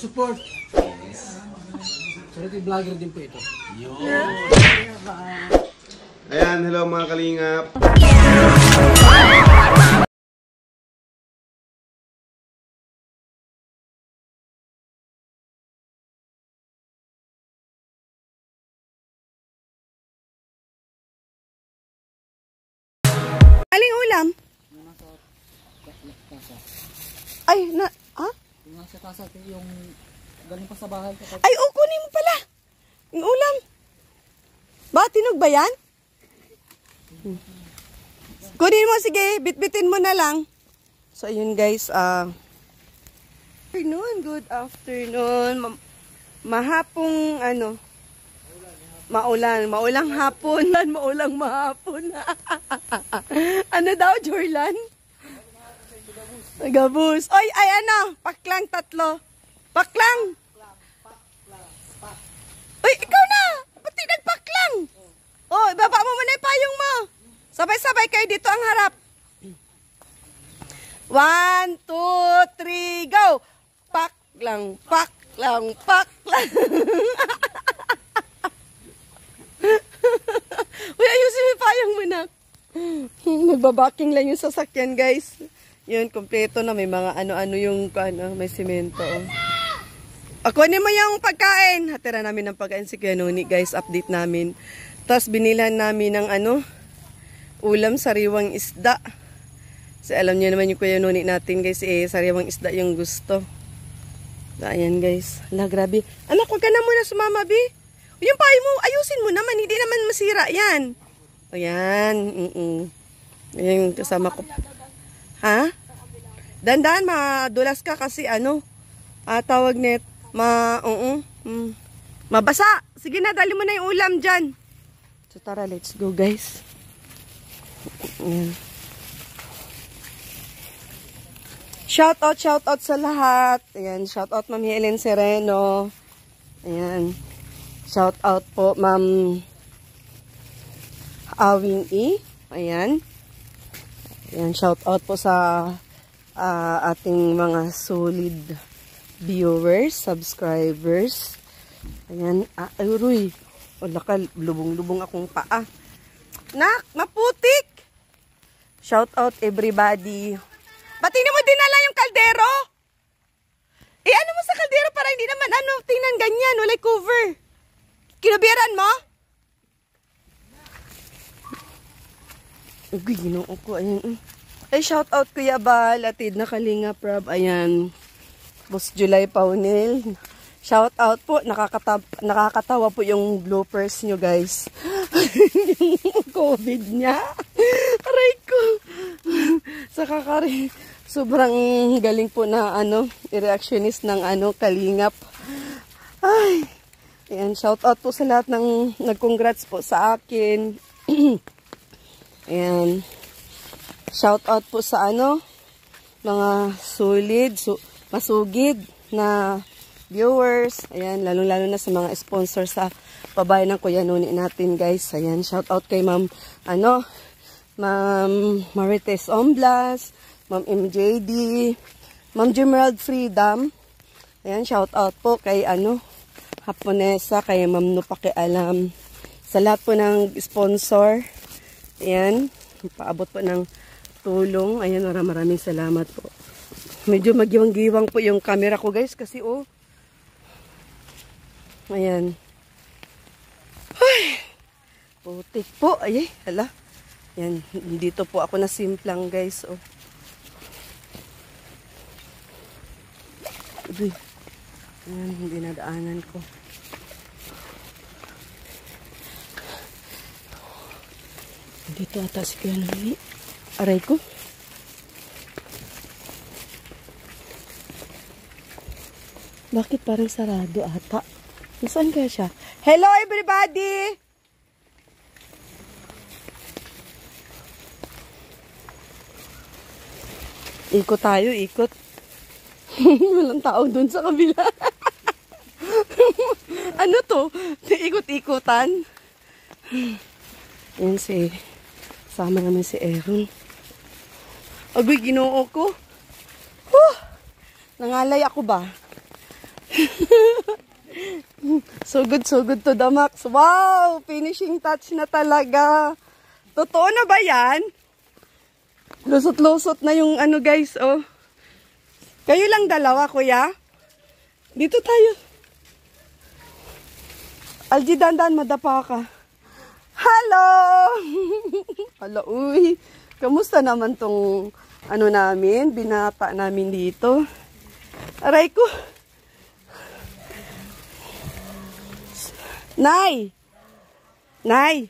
Support. Charity vlogger din po ito. Ayan, hello mga kalingap. Aling ulam? Ay, ha? Yung nasa kasa, yung galing pa sa bahay. Ay, kunin mo pala. Yung ulam. Ba, tinog ba yan? Kunin mo, sige. Bitbitin mo na lang. So, ayun guys. Good afternoon. Mahapong, maulang hapon. Maulang mahapon. Ano daw, Jorlan? Gabus. Oy, ay paklang 3. Paklang. Uy, ikaw na. Pati nagpaklang. Oh, baba mo muna yung payong mo. Sabay-sabay kayo dito ang harap. 1, 2, 3, go. Paklang, paklang, paklang. Uy, ayusin mo yung payong mo na. Magbabaking lang yung sasakyan, guys. Yun, kompleto na. May mga ano-ano yung may simento. Kunin mo yung pagkain. Hatira namin ng pagkain si Kuya Noni, guys. Update namin. Tapos binilan namin ng ulam, sariwang isda. Kasi alam niyo naman yung Kuya Noni natin, guys. Sariwang isda yung gusto. Ayan, guys. Ala, grabe. Anak, huwag ka na muna sumama, Bi. Yung payo mo, ayusin mo naman. Hindi naman masira yan. Ayan. Ayan, kasama ko. Ha? Dandan, madulas ka kasi tawag net, mabasa. Sige na, dali mo na yung ulam dyan. So tara, let's go guys. Shout out sa lahat. Ayan, shout out Ma'am Helen Sereno. Ayan. Shout out po Ma'am Awing E. Ayan. Ayan, shout out po sa ating mga solid viewers, subscribers. Ayan, Ruy. Wala ka, lubong-lubong akong paa. Nak, maputik! Shout out everybody. Ba't hindi mo dinala yung kaldero? Ano mo sa kaldero para hindi naman tingnan ganyan, walay cover. Kinubiran mo? Uy, ginoo ko. Ayan. Ay, shout out Kuya Bal, Atid na Kalinga Prab. Ayan. Boss July Paunil. Shout out po. Nakakatawa po yung bloopers nyo, guys. Yung COVID niya. Aray ko. Sobrang galing po na i-reactionist ng Kalingap. Ay. Ayan, shout out po sa lahat ng nag-congrats po sa akin. Ayan. Shout out po sa mga solid, masugid na viewers. Ayan, lalong-lalo na sa mga sponsor sa pabahay ng Kuya Noni natin, guys. Ayan, shout out kay Ma'am Ma'am Marites Omblas, Ma'am MJD, Ma'am Gemerald Freedom. Ayan, shout out po kay Haponesa, kay Ma'am Nupakialam. Sa lahat po ng sponsor. Ayan, paabot po ng tulong. Ayan, maraming salamat po. Medyo magiwang-giwang po yung camera ko, guys, kasi ayan. Ay, putik po. Ay, hala. Ayan, dito po ako na simplang, guys. Uy, ayan, hindi nadaanan ko. Dito ata si Kuya Noni. Aray ko. Bakit parang sarado ata? Nasaan kaya siya? Hello everybody! Ikot tayo, ikot. Walang tao dun sa kabila. Ano to? Ikot-ikutan. Yan sama naman si Aaron. Agoy, ginoo ko. Nangalay ako ba? So good to the max. Wow! Finishing touch na talaga. Totoo na ba yan? Lusot-lusot na yung ano guys, oh. Kayo lang dalawa, kuya? Dito tayo. Algie, dandan, madapa ka. Hello! Hala, uy. Kamusta naman tong ano namin, binata namin dito? Aray ko. Nay! Nay!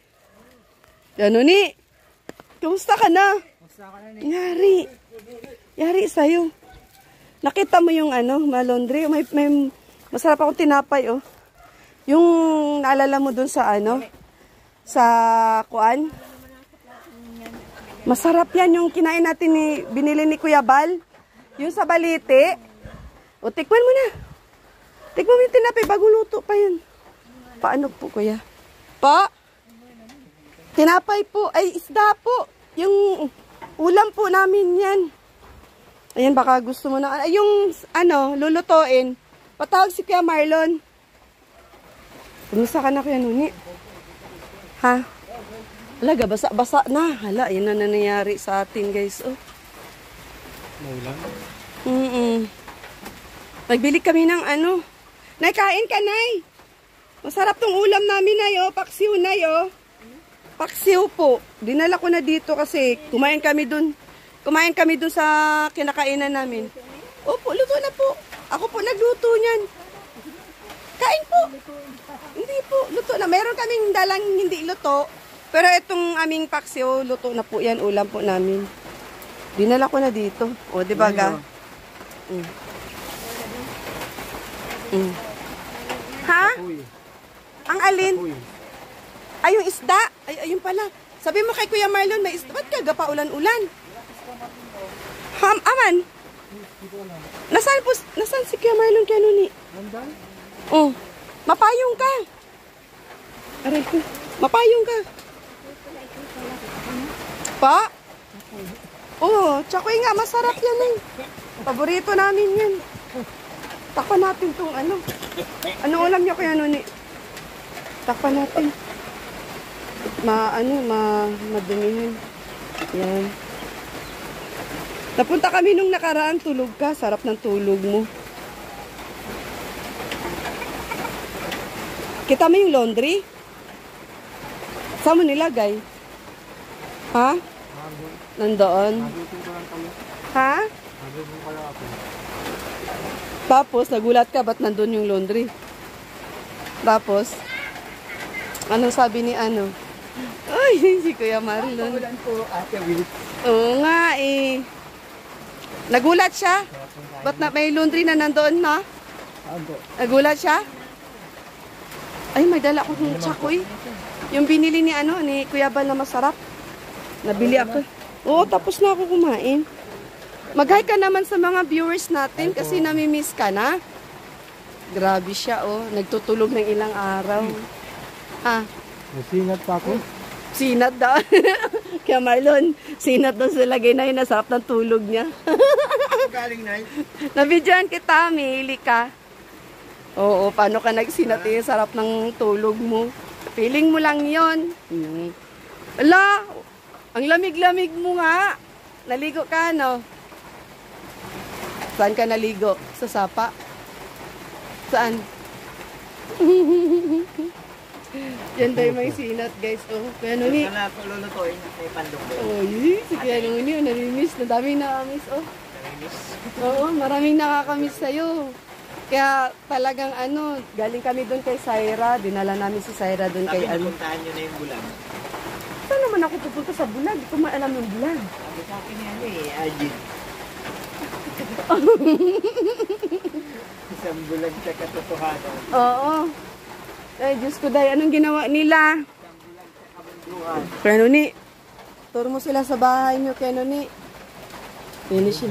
Ano ni? Kamusta ka na? Yari. Yari sa'yo. Nakita mo yung ano, malondre. May masarap akong tinapay, oh. Yung naalala mo dun sa ano? Sa kuan? Masarap yan yung kinain natin binili ni Kuya Bal. Yung sa balite. O, tikman mo na. Tikman mo yung tinapay, bagong luto pa yun. Paano po, Kuya? Pa? Tinapay po. Ay, isda po. Yung ulam po namin yan. Ayan, baka gusto mo na. Ay, yung, ano, lulutuin. Patawag si Kuya Marlon. Kumusta ka na, Kuya Nuni? Ha? Alaga, basa-basa na. Hala, yun na nangyayari sa atin, guys. Oh. Maulang? Nagbili kami ng ano. Nay, kain ka, Nay. Masarap tong ulam namin, Nay, oh. Paksiw, Nay, oh. Paksiw po. Dinala ko na dito kasi kumain kami dun sa kinakainan namin. Opo, luto na po. Ako po nagluto niyan. Kain po. Hindi po, luto na. Meron kaming dalang hindi luto. Pero itong aming paksiw, luto na po yan. Ulam po namin. Dinala ko na dito. O, di ba ga? Ha? Ang alin? Ay, yung isda. Ay, ayun pala. Sabi mo kay Kuya Marlon, may isda. Ba't ka gapa ulan-ulan? Aman. Nasaan si Kuya Marlon kaya nun eh? Oh. Mapayong ka. Aray ko. Mapayong ka. Pa? Oh, tsakoy nga. Masarap yan eh. Paborito namin yan. Takpan natin tong ano. Ano ulam niya Kuya nun eh? Takpan natin. Madumihan. Yan. Napunta kami nung nakaraan, tulog ka. Sarap ng tulog mo. Kita mo yung laundry? Saan mo nilagay? Ha? Nandoon? Ha? Tapos, nagulat ka, ba't nandun yung laundry? Tapos, anong sabi ni ano? Ay, si Kuya Marlon. Oo nga eh. Nagulat siya? Ba't na may laundry na nandoon na? Nagulat siya? Ay, may dala ko ng tsakoy. Yung binili ni ano, ni Kuya Bal na masarap. Nabili ako. Oo, tapos na ako kumain. Mag-hi ka naman sa mga viewers natin kasi namimiss ka na. Grabe siya, oh. Nagtutulog ng ilang araw. Ah. Nasingat pa ako. Sinat daw. Kaya Marlon, sinat daw sa lagay na yun. Nasarap ng tulog niya. Galing na. Nabidyoan kita, mihili ka. Oo, paano ka nagsinat eh? Sarap ng tulog mo. Feeling mo lang yon. Ala, ang lamig-lamig mo nga. Naligo ka, no? Saan ka naligo? Sa sapa? Saan? Yan tayo may sinat, guys. Oh, kaya nuni. Wala ko lulutuin. May pandong doon. Oh, si kaya nuni. Namimiss. Nadaming nakakamiss, oh. Namimiss. Oo, maraming nakakamiss sa'yo. Kaya talagang ano, galing kami doon kay Syra. Dinala namin si Syra doon kay ano. Puntahan nyo na yung bulan. Saan naman ako pupunta sa bulag? Hindi ko maalam yung bulag. Sabi sa akin yan eh, Ajit. Isang bulag sa katotohanan. Oo. Ay, Diyos ko dahil, anong ginawa nila? Isang bulag sa kabunduhan. Kaya nuni, turo mo sila sa bahay nyo, kaya nuni. Finishing.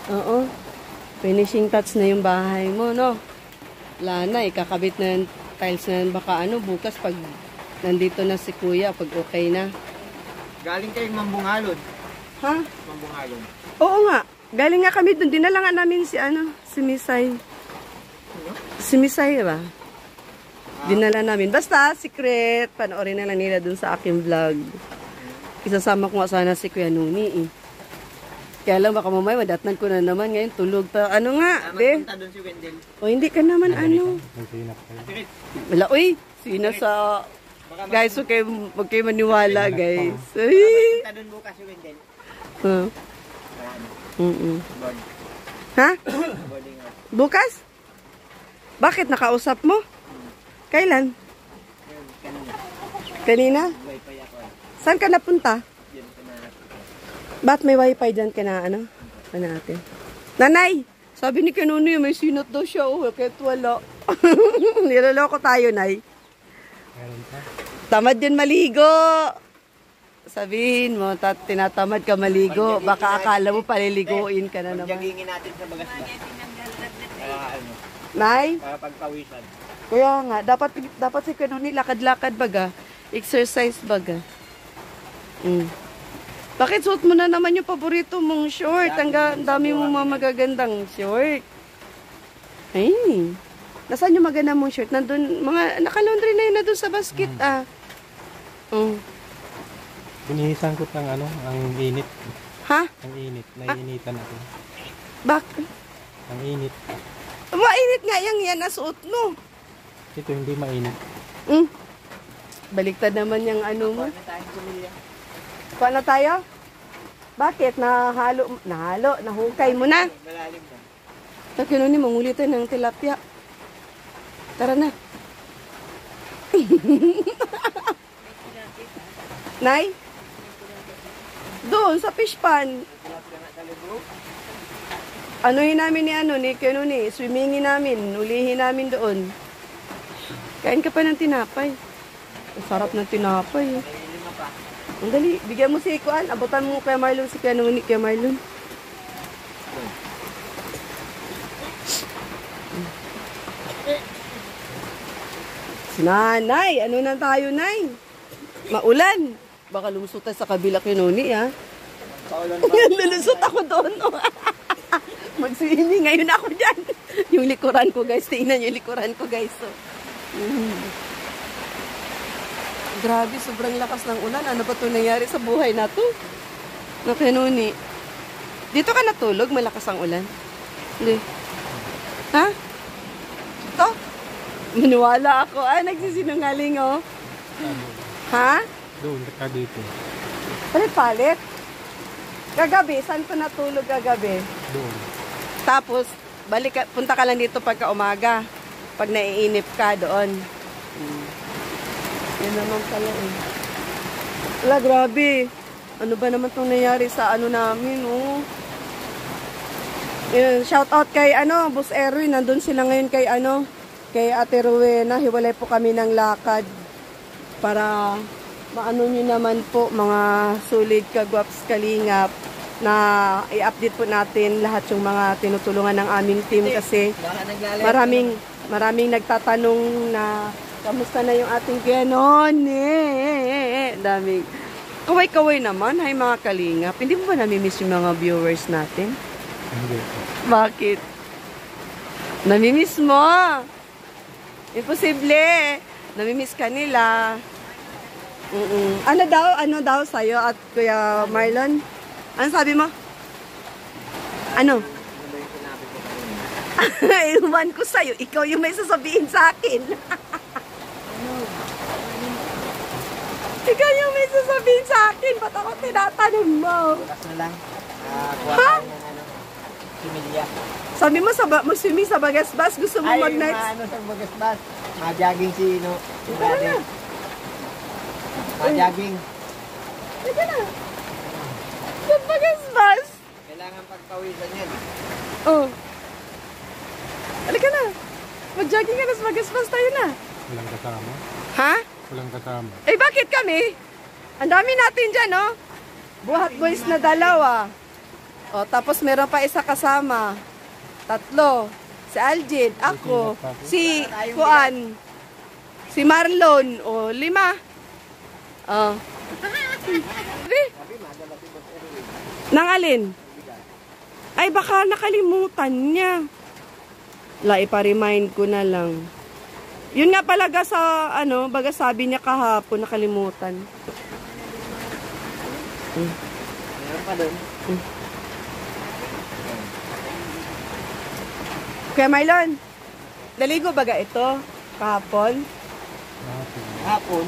Oo. Finishing touch na yung bahay mo, no? Wala na, ikakabit na yung tiles na yan. Baka ano, bukas pag nandito na si Kuya, pag okay na. Galing kayong Mambungalon. Ha? Mambungalon. Oo nga. Galing nga kami doon. Dinala nga namin si ano, si Misay. Si Miss Ira. Dinala namin. Basta, secret. Panoorin na lang nila dun sa aking vlog. Isasama ko nga sana si Kuya Nuni eh. Kaya lang baka mamaya madatnan ko na naman ngayon. Tulog pa. Ano nga, be? Magpunta doon si Wendell. O hindi ka naman ano. Wala, uy. Sino sa... Guys, huwag kayo maniwala, guys. Ay. Magpunta doon bukas si Wendell. Huh. Board. Ha? Boarding out. Bukas? Bakit? Nakausap mo? Kailan? Yun, kanina. Kanina? Wifi ako. Saan ka napunta? Yun, kanina. Ba't may wifi dyan ka na ano? Ano natin? Nanay! Sabi ni Kanuno may sinot daw siya. Oh, kahit wala. Niloloko tayo, Nay. Tamad din maligo. Sabihin mo, tinatamad ka maligo. Baka akala mo paliliguin ka na naman. Pagjagingin natin sa bagas ba? Ano, Nay? para pagpawisan. Kaya nga, dapat si Kanuno lakad-lakad baga. Exercise baga. Bakit suot mo na naman yung paborito mong short? Ang dami mong mga magagandang short. Ay, nasaan yung maganda mong short? Nandun, mga naka-laundry na yun na dun sa basket Binihisan ko ng ano, ang init. Ha? Ang init, naiinitan ako. Bakit? Ang init. Mainit nga yan nasuot mo. Ito hindi mainit. Baliktad naman yung ano mo. Ano tayong pumilya? Kuha na tayo? Bakit? Nahukay mo na. Malalim ba? Nakinunin, mangulitan ng tilapia. Tara na. Nay? Doon, sa fish pan. Anuhin namin ni Kanuni, swimmingin namin, ulihin namin doon. Kain ka pa ng tinapay. Ang sarap ng tinapay. Ang dali, bigyan mo si Ikuan, abutan mo kay Marlon si Kanuni, kay Marlon. Si Nanay, ano na tayo, Nay? Maulan. Baka lumusot tayo sa kabila Kanuni, ha? Paulan Lulusot ako doon. Mag-swimming ngayon ako dyan. Yung likuran ko, guys. Tingnan yung likuran ko, guys. So. Grabe, sobrang lakas ng ulan. Ano ba ito nangyari sa buhay na to? Na Kanuni. Dito ka natulog? Malakas ang ulan? Hindi. Ha? Ito? Maniwala ako. Ay, nagsisinungaling, oh. Ha? Doon, ka dito. Palit-palit? Kagabi, saan ko natulog kagabi? Doon. Tapos, punta ka lang dito pagka umaga. Pag naiinip ka doon. Yan naman pala eh. Wala, grabe. Ano ba naman itong nangyari sa ano namin, oh. Yan, shout out kay, Boss Erwin. Nandun sila ngayon kay, kay Ate Rowena. Hiwalay po kami ng lakad. Para maano nyo naman po mga solid kagwaps kalingap na i-update po natin lahat yung mga tinutulungan ng aming team kasi maraming nagtatanong na kamusta na yung ating Kenon daming kaway-kaway naman. Hay mga kalingap, hindi mo ba namimiss yung mga viewers natin? Hindi. Bakit? Namimiss mo? Imposible. Namimiss ka nila. Ano daw sa'yo at Kuya Marlon? Ano sabi mo? Ano? Iwan ko sa'yo. Ikaw yung may sasabihin sa akin. Ikaw yung may sasabihin sa akin. Ba't ako tinatanong mo? Bukas na lang. Kuha tayo ng similya. Sabi mo, mag-swimming sa Bagasbas. Gusto mo mag-nights? Ay, sa bagasbas. Ma-jogging si Tara na. Ma-jogging. Teka na. Sa Bagasbas. Kailangan pagpawisan yan. Oh. Halika na. Mag-jogging ka na sa Bagasbas. Tayo na. Walang kasama. Ha? Walang kasama. Eh, bakit kami? Ang dami natin dyan, oh. Buhat boys na dalawa. O, tapos meron pa isa kasama. 3. Si Aljin, ako, si Juan, si Marlon, o 5. Oh. Nang alin? Ay, baka nakalimutan niya. ipa-remind ko na lang. Yun nga palaga sa, baga sabi niya kahapon, nakalimutan. Meron pa doon. Kuya Marlon, naligo baga ito? Kahapon? Hapon.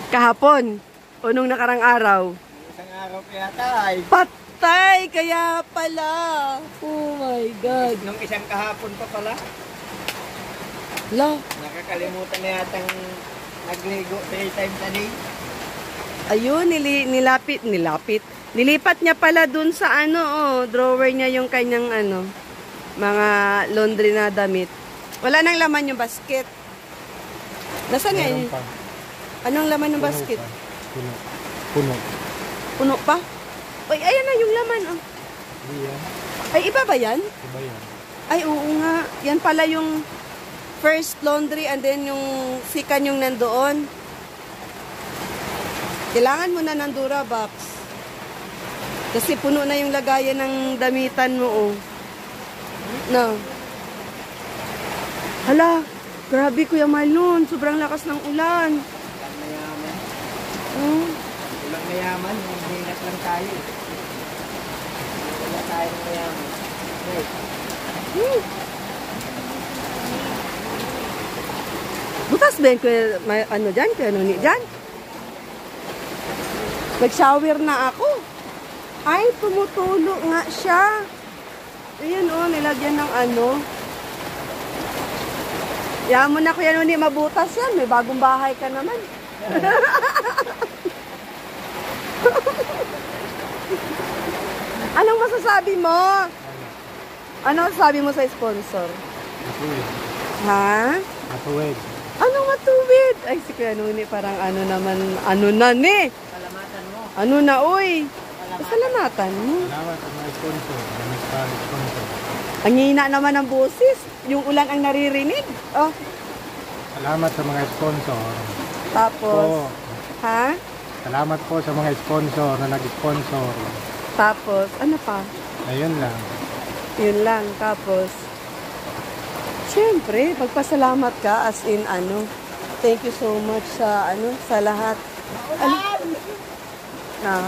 Kahapon? O nung nakarang araw? Isang araw kaya tay. Patay! Kaya pala! Oh my God! Nung isang kahapon pa pala. La, Nakakalimutan na yatang nagligo 3 times a day. ayun, nilapit. Nilipat niya pala dun sa drawer niya yung kanyang mga laundry na damit. Wala nang laman yung basket. Nasaan nga yun? Meron pa. Anong laman ng Puno basket? pa. Puno. Puno pa? Ay, ayan na yung laman. Oh. Hindi yan. Ay, iba ba yan? Iba yan. Ay, oo nga. Yan pala yung first laundry and then yung second yung nandoon. Kailangan mo na ng Durabox. Kasi puno na yung lagayan ng damitan mo, oh. No. Hala, grabe Kuya Marlon. Sobrang lakas ng ulan. Ulang mayaman. Oh. Ulang mayaman. Hinat lang tayo. Wala tayong mayaman. Wait. Butas ba yun, Kuya, dyan? Kuya Nuni, dyan? Nag-shower na ako. Ay, tumutulo nga siya. Ayan, nilagyan ng Yaman mo na, Kuya Nuni, mabutas yan. May bagong bahay ka naman. Anong masasabi mo? Ano masasabi mo sa sponsor? Matuwid. Ha? Matuwid. Anong matuwid? Ay, si Kuya Nuni, parang naman, na ni? Salamatan mo. Ano na, uy? Pasalamatan mo. Salamat sa mga sponsor. Sponsor. Ang hina naman ng boses. Yung ulan ang naririnig. Oh, Salamat sa mga sponsor. tapos, Po. ha? Salamat po sa mga sponsor na nag-sponsor. Tapos, ano pa? Ayun lang. Yun lang. Tapos, syempre, pagpasalamat ka as in thank you so much sa lahat.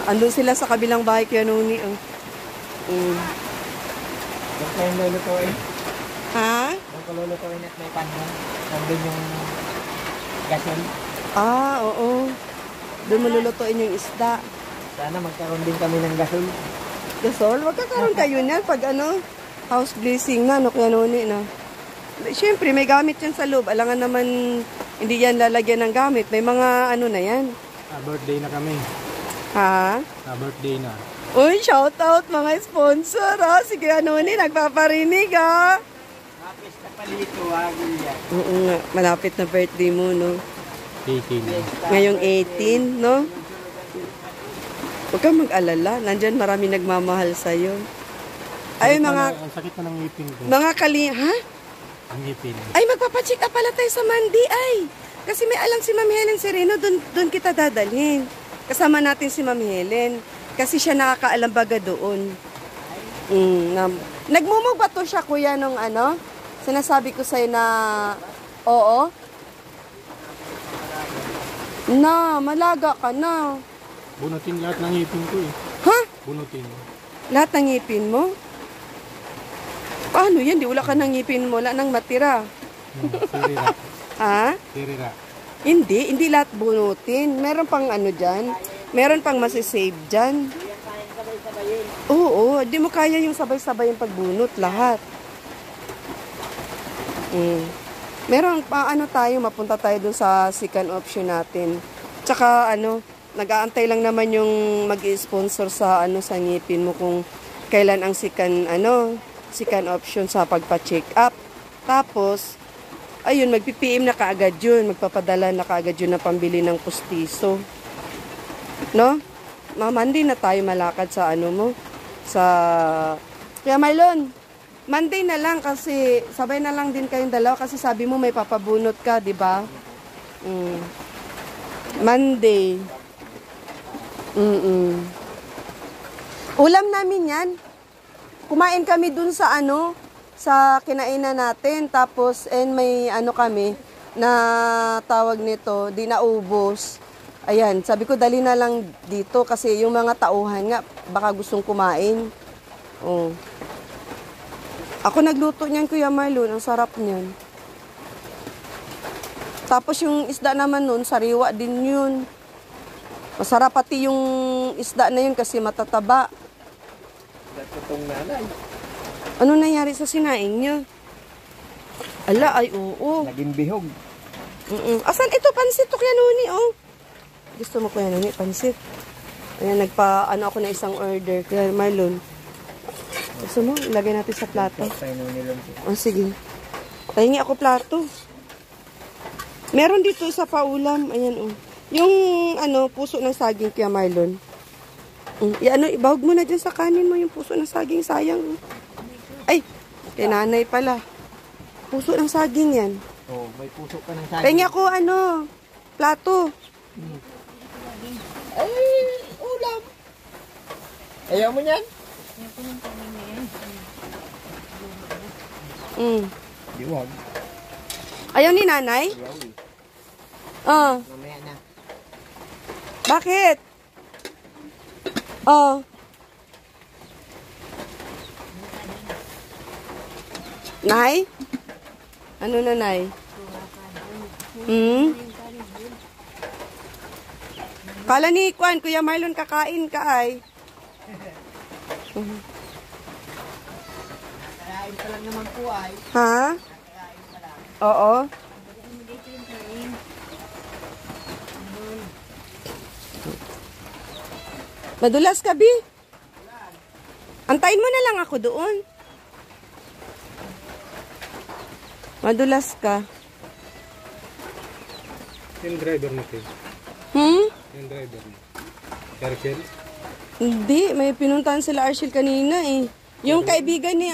Andun sila sa kabilang bahay Kuya Nuni. Huwag kayong lulutuin. Ha? Huwag ko lulutuin at may panhon. Nandun yung gasol. Oo. Doon malulutuin yung isda. Sana magkaroon din kami ng gasol. Gasol, magkakaroon kayo niyan pag house blessing na, Kuya Nuni na. Siyempre, may gamit yan sa loob. Alangan naman, hindi yan lalagyan ng gamit. May mga na yan. Birthday na kami. Ha? Birthday na. Uy, shout out mga sponsor, ha? Si Kuya Nuni, nagpaparinig, ha? Mapis na palito, wagil yan. Oo nga, malapit na birthday mo, no? 18. Ngayong 18, no? Huwag kang mag-alala. Nandyan marami nagmamahal sa'yo. Ay, Ang sakit na ng ngipin ko. ha? Ang ngipin. Ay, magpapacheck up pala tayo sa Monday, ay. Kasi may alam si Ma'am Helen Sereno, doon kita dadalhin. Kasama natin si Ma'am Helen. Kasi siya nakakaalam baga doon. Nagmumug ba to siya, Kuya, nung Sinasabi ko sa'yo na, oo? Na, malaga ka na. Bunutin lahat ng ngipin ko eh. Ha? Bunutin. Lahat ng ngipin mo? Paano yan? Di wala ka ng ngipin mo. Wala nang matira. Sirira. Ha? Sirira. Hindi lahat bunutin. Meron pang dyan. Meron pang masisave dyan. Oo, di mo kaya yung sabay-sabay yung pagbunot. Lahat. Meron pa tayo, mapunta tayo dun sa second option natin. Tsaka nag-aantay lang naman yung mag-sponsor sa sa ngipin mo kung kailan ang second option sa pagpa-check up. Tapos ayun, magpi-PM na kaagad yun, magpapadala na kaagad yun na pambili ng pustiso. No? Monday na tayo malakad sa Kaya Marlon, Monday na lang kasi sabay na lang din kayong dalawa kasi sabi mo may papabunot ka, di ba? Monday. Ulam namin yan. Kumain kami dun sa sa kinainan natin. Tapos, may ano kami na tawag nito, di naubos. Ayan, sabi ko dali na lang dito kasi yung mga tauhan nga, baka gustong kumain. Oh. Ako nagluto niyan, Kuya Marlon. Ang sarap niyan. Tapos yung isda naman nun, sariwa din yun. Masarap pati yung isda na yun kasi matataba. Itong nanay. Ano nangyari sa sinaing niya? Ala, ay oo. Naging bihog. Asan ito? Pansit to, Kuya Nuni, oh. Gusto mo, Kuya Nuni, pansit? Ayan, ano ako na isang order. Kuya Marlon. Gusto mo, ilagay natin sa plato. Oh, sige. Pahingi ako plato. Meron dito isa pa ulam. Ayan, oh. Yung, puso ng saging, Kuya Marlon. Ibahog mo na dyan sa kanin mo yung puso ng saging. Sayang. Ay, kay nanay pala. Puso ng saging yan. Oh, may puso ka ng saging. Pahingi ako, plato. Ay, ulam. Ayaw mo yan? Diwag. Ayaw ni nanay? Ayaw eh. Mamaya na. Bakit? Nay? Ano na, Nay? Kala ni Kwan, Kuya Marlon, kakain ka ay. Kakain pa lang naman po ay. Ha? Oo. Madulas ka, Bi? Antayin mo na lang ako doon. Madulas ka. Yung driver natin. Yung driver mo. Arshel? Hindi, may pinuntahan sila Arshel kanina eh. Yung kaibigan ni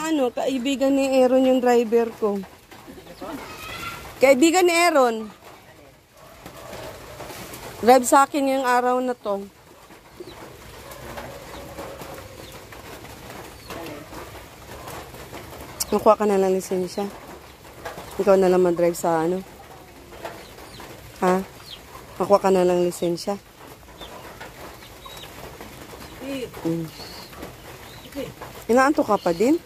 Aaron yung driver ko. Kaibigan ni Aaron. Drive sa akin yung araw na to. Nakuha ka na lang lisensya. Ikaw na lang mag-drive sa Ha? Nakuha ka na lang lisensya. Inaanto ka pa din?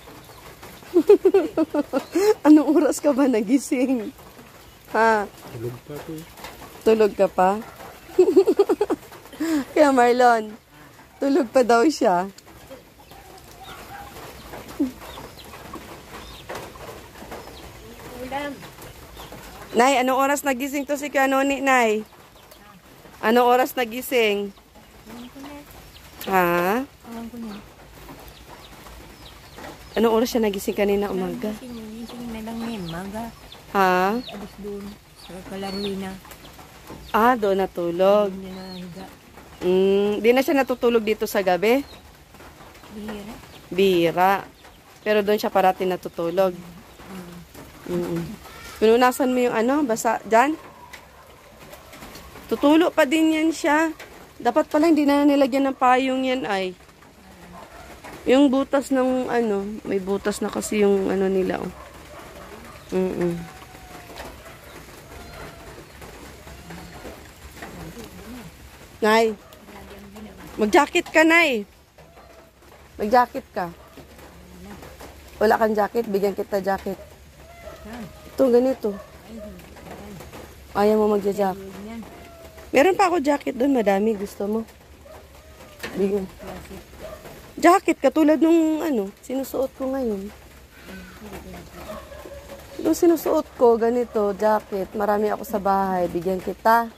Anong oras ka ba nagising? Ha? Tulog pa ko. Tulog ka pa? Kaya Marlon, tulog pa daw siya. Nay, anong oras nagising to si Kanoni, Nay? Anong oras nagising? Ha? Anong oras siya nagising kanina umaga? Gising na lang ni maga. Ha? Alis doon sa Kalarina. Doon natulog. Hindi na higa. Di na siya natutulog dito sa gabi? Bihira. Bihira. Pero doon siya parati natutulog. Pinunasan mo yung basa dyan? Tutulo pa din yan siya. Dapat pala hindi na nilagyan ng payong yan ay. Yung butas ng may butas na kasi yung nila. Nay, mag-jacket ka, Nay. Mag-jacket ka. Wala kang jacket, bigyan kita jacket. Ito, ganito. Ayaw mo magja-jacket. Meron pa ako jacket doon, madami. Gusto mo? Bigyan. Jacket, katulad nung sinusuot ko ngayon. Yung sinusuot ko, ganito, jacket. Marami ako sa bahay. Bigyan kita.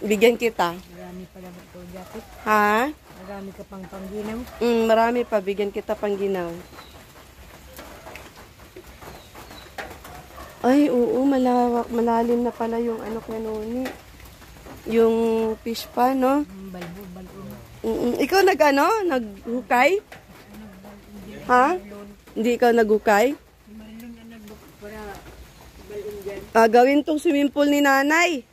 Bigyan kita. Marami pala ito jacket. Ha? Marami ka pang pangginaw. Marami pa. Bigyan kita pang ginaw. Ay, oo, malawak, malalim na pala yung Kanoni. Yung fish pa, no? Balbo. Ikaw naghukay? Ha? Hindi ikaw naghukay? Gawin tong swimming pool ni nanay.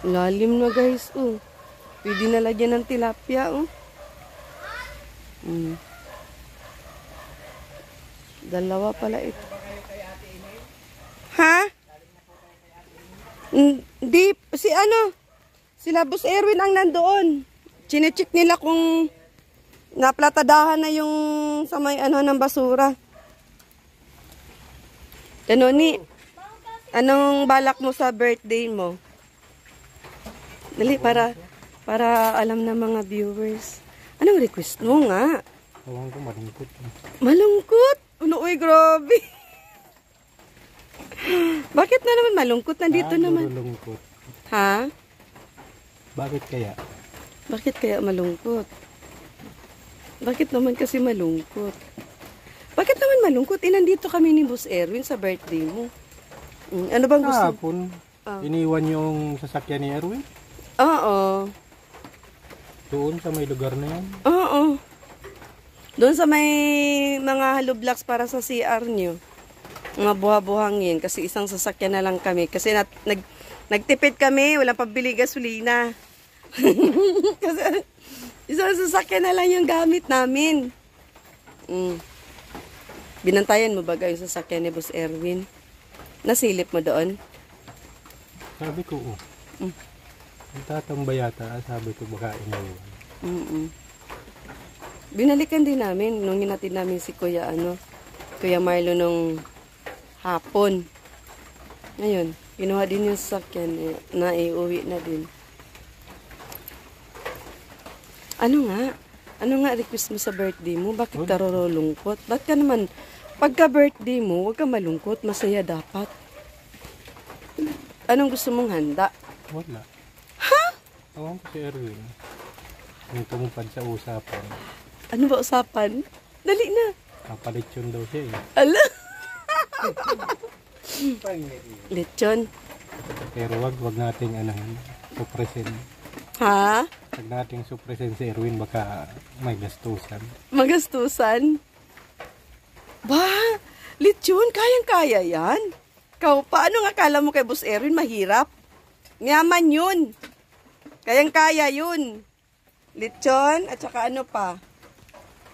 Lalim na guys, oh. Pwede na lagyan ng tilapia, oh. Dalawa pala ito. Ha? Hindi, sila Boss Erwin ang nandoon. Chinecheck nila kung naplatadahan na yung sa may ng basura. Anong balak mo sa birthday mo? Dali, para alam ng mga viewers. Anong request mo nga? Ewan ko, malungkot. Malungkot? Uy, grabe. Bakit na naman malungkot? Nandito naman. Malungkot. Ha? Bakit kaya? Bakit kaya malungkot? Bakit naman kasi malungkot? Bakit naman malungkot? Nandito kami ni Boss Erwin sa birthday mo. Ano bang gusto? Kahapon, iniwan yung sasakyan ni Erwin. Oo. Doon sa may lugar na yan. Oo. Doon sa may mga hollow blocks para sa CR nyo. Mga buha-buhangin. Kasi isang sasakyan na lang kami. Kasi nagtipid kami. Walang pambili gasolina. Kasi isang sasakyan na lang yung gamit namin. Binantayan mo ba yung sasakyan ni Boss Erwin? Nasilip mo doon? Sabi ko, ang tatambay yata, sabi ko baka iniwan. Binalikan din namin nung hinatid namin si Kuya Marlo nung hapon. Ngayon, kinuha din yung sasakyan na iuwi na din. Ano nga request mo sa birthday mo? Bakit ka lungkot? Bakit ka naman, pagka birthday mo, huwag ka malungkot, masaya dapat. Anong gusto mong handa? Wala. Ha? Ewan ko si Erwin. Yung tumupad sa usapan. Ano ba usapan? Dali na. Kapalitsyon daw siya eh. Ala! Lechon. Pero wag nating supresin. Ha? Wag nating supresin si Erwin, baka may gastusan. Magastusan? Ba? Lechon, kayang-kaya yan. Paano nga akala mo kay Boss Erwin mahirap? Yaman yun. Kayang-kaya yun. Lechon, at saka ano pa?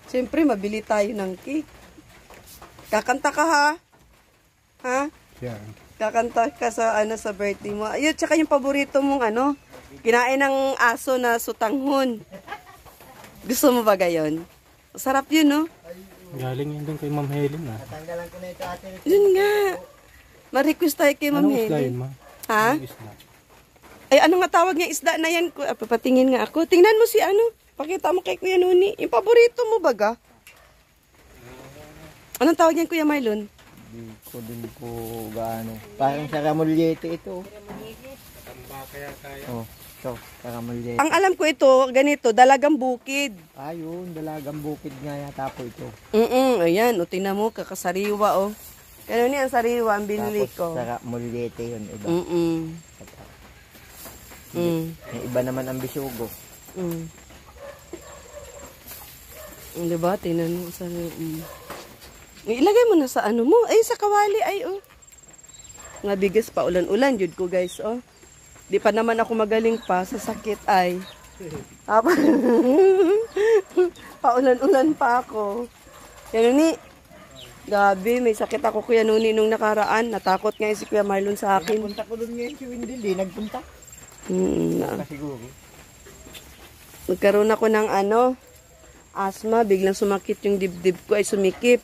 Siyempre, mabili tayo ng cake. Kakanta ka ha? Ha? Yeah. Kakanta ka sa birthday mo. Ayun, tsaka yung paborito mong kinain ng aso na sutanghon. Gusto mo ba gayon? Sarap yun, no? Galing yun doon kay Ma'am Helen Tanggalan ko na ito ate. Yun nga. Ma-request tayo kay Ma'am Anong isda Helen. yun, Ma? Ha? Anong isda? Ay, ano nga tawag niya isda na yan? Papatingin nga ako. Tingnan mo si Pakita mo kay Kuya Nuni. Yung paborito mo baga? Anong tawag niyan, Kuya Marlon? Hindi ko din po gaano. Parang sa Ramulyete ito. Oh, ito, sa Ramulyete. Ang alam ko ito, ganito, dalagang bukid. Ayun, dalagang bukid nga yata po ito. Ayan, tingnan mo, kakasariwa, oh. Kano niya ang sariwa, ang binili Tapos ko. sa Ramulyete yun, iba. Yung iba naman ang bisugo. Diba? Tingnan mo. Ilagay mo na sa mo. Ay, sa kawali. Ay, oh. Nga bigas pa. Ulan-ulan. Jud ko, guys, oh. Di pa naman ako magaling pa sa sakit, ay. Paulan-ulan pa ako. Yan, ni. Gabi, may sakit ako, Kuya Nuni, nung nakaraan. Natakot nga si Kuya Marlon sa akin. Nagpunta ko doon ngayon si Wendell, di nagpunta. Siguro. Nagkaroon ako ng asthma, biglang sumakit yung dibdib ko, ay sumikip.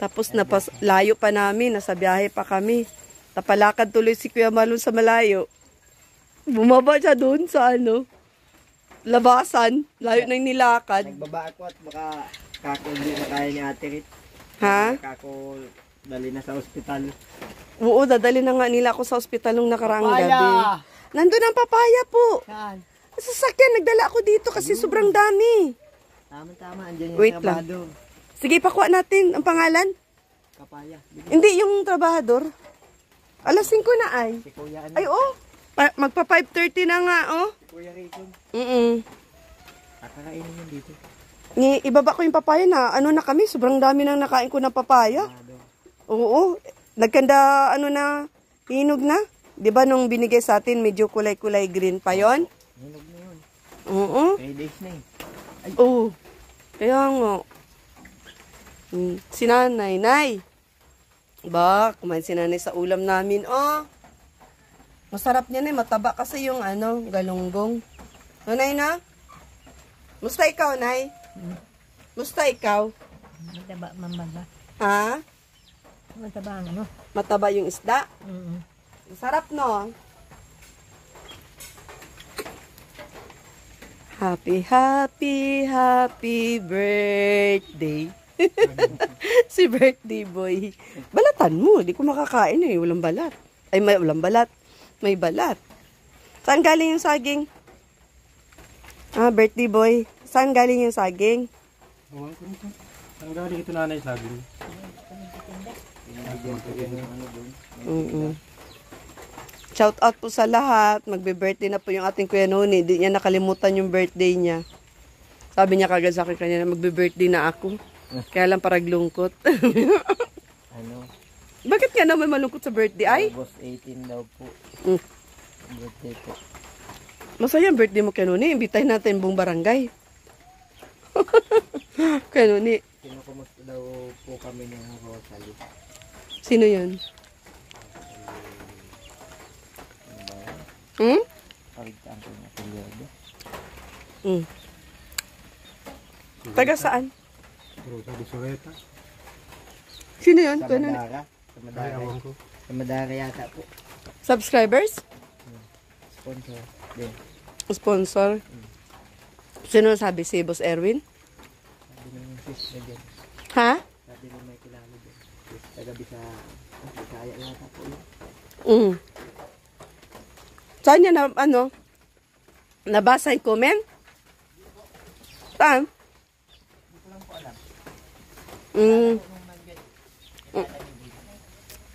Tapos layo pa namin, nasa biyahe pa kami. Napalakad tuloy si Kuya Marlon sa malayo. Bumaba siya doon sa labasan, layo na yung nilakad. Nagbaba ako at baka kako hindi na kaya ni Ate Rit. Ha? Kako dali na sa ospital. Oo, dadali na nga nila ako sa ospital nung nakaraang gabi. Nandun ang papaya po. Saan? Sa sasakyan, nagdala ako dito kasi sobrang dami. Tama-tama, andyan yung Wait lang. trabahador. Sige, pakuha natin ang pangalan. Kapaya. Hindi, yung trabahador. Alas 5 na ay. Si Kuya Ay, oh. Magpa 5:30 na nga, oh. Si Kuya Raycon. Kakakainin yun dito. Ibaba ko yung papaya na, na kami, sobrang dami nang nakain ko ng papaya. Oo. Nagkanda, na, hinog na. Di ba nung binigay sa atin, medyo kulay-kulay green pa yon? Hinog na yun. Oo. 3 days na eh. Oo. Kaya nga. Si nanay, nay. Ba, kumain si nanay sa ulam namin. Oh. Masarap niya na, mataba kasi yung galunggong. Nanay na? Musta ikaw, nay? Musta ikaw? Mataba, mambaga. Ha? Mataba ang ano. Mataba yung isda? Masarap, no? Happy, happy, happy birthday. Si birthday boy. Balatan mo, di ko makakain eh. Walang balat. Ay, may walang balat. May balat. Saan galing yung saging? Birthday boy. Saan galing yung saging? Ewan ko nito. Saan galing ito nanay sabi niya? Shout out po sa lahat. Magbe-birthday na po yung ating Kuya Noni. Di niya nakalimutan yung birthday niya. Sabi niya kagad sa akin kanina, magbe-birthday na ako. Kaya lang parang lungkot. Ano? Bakit nga naman malungkot sa birthday ay? August 18 daw po. Birthday po. Masaya ang birthday mo, Kuya Noni. Imbitahin natin buong barangay. Kuya Noni. Kinukumusta daw po kami ng Rosalie. Sino yun? Pagtaan ko na periodo. Taga saan? Rosa de Soreta. Sino yun? Sa Kuya Noni? Madara. Sa Ay, Madara. awan ko. Sa Madara yata po. Subscribers? Sponsor. Din. Sponsor? Sino sabi? Si Boss Erwin? Sabi ng sis na dyan. Ha? Sabi ng may kilala dyan. Sis, tagabi sa Bisaya yata po yun. Saan niya na, nabasa yung comment? Saan?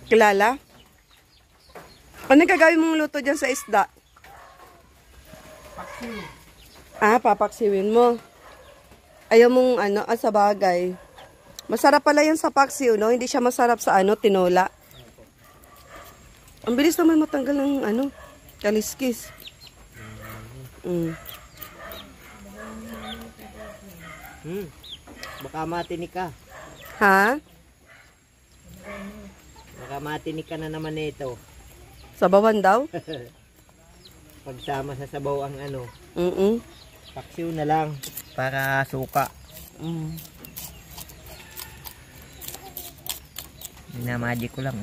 Kilala? Ano gagawin mong luto dyan sa isda? Papaksiwin mo. Ayaw mong sa bagay. Masarap pala yan sa paksiw, no? Hindi siya masarap sa tinola. Ang bilis naman matanggal ng kaliskis. Baka matinik ka. Ha? Baka matinik ka na naman nito. Sabawan daw? Pagsama sa sabaw ang paksiw na lang para suka. Minamagic ko lang.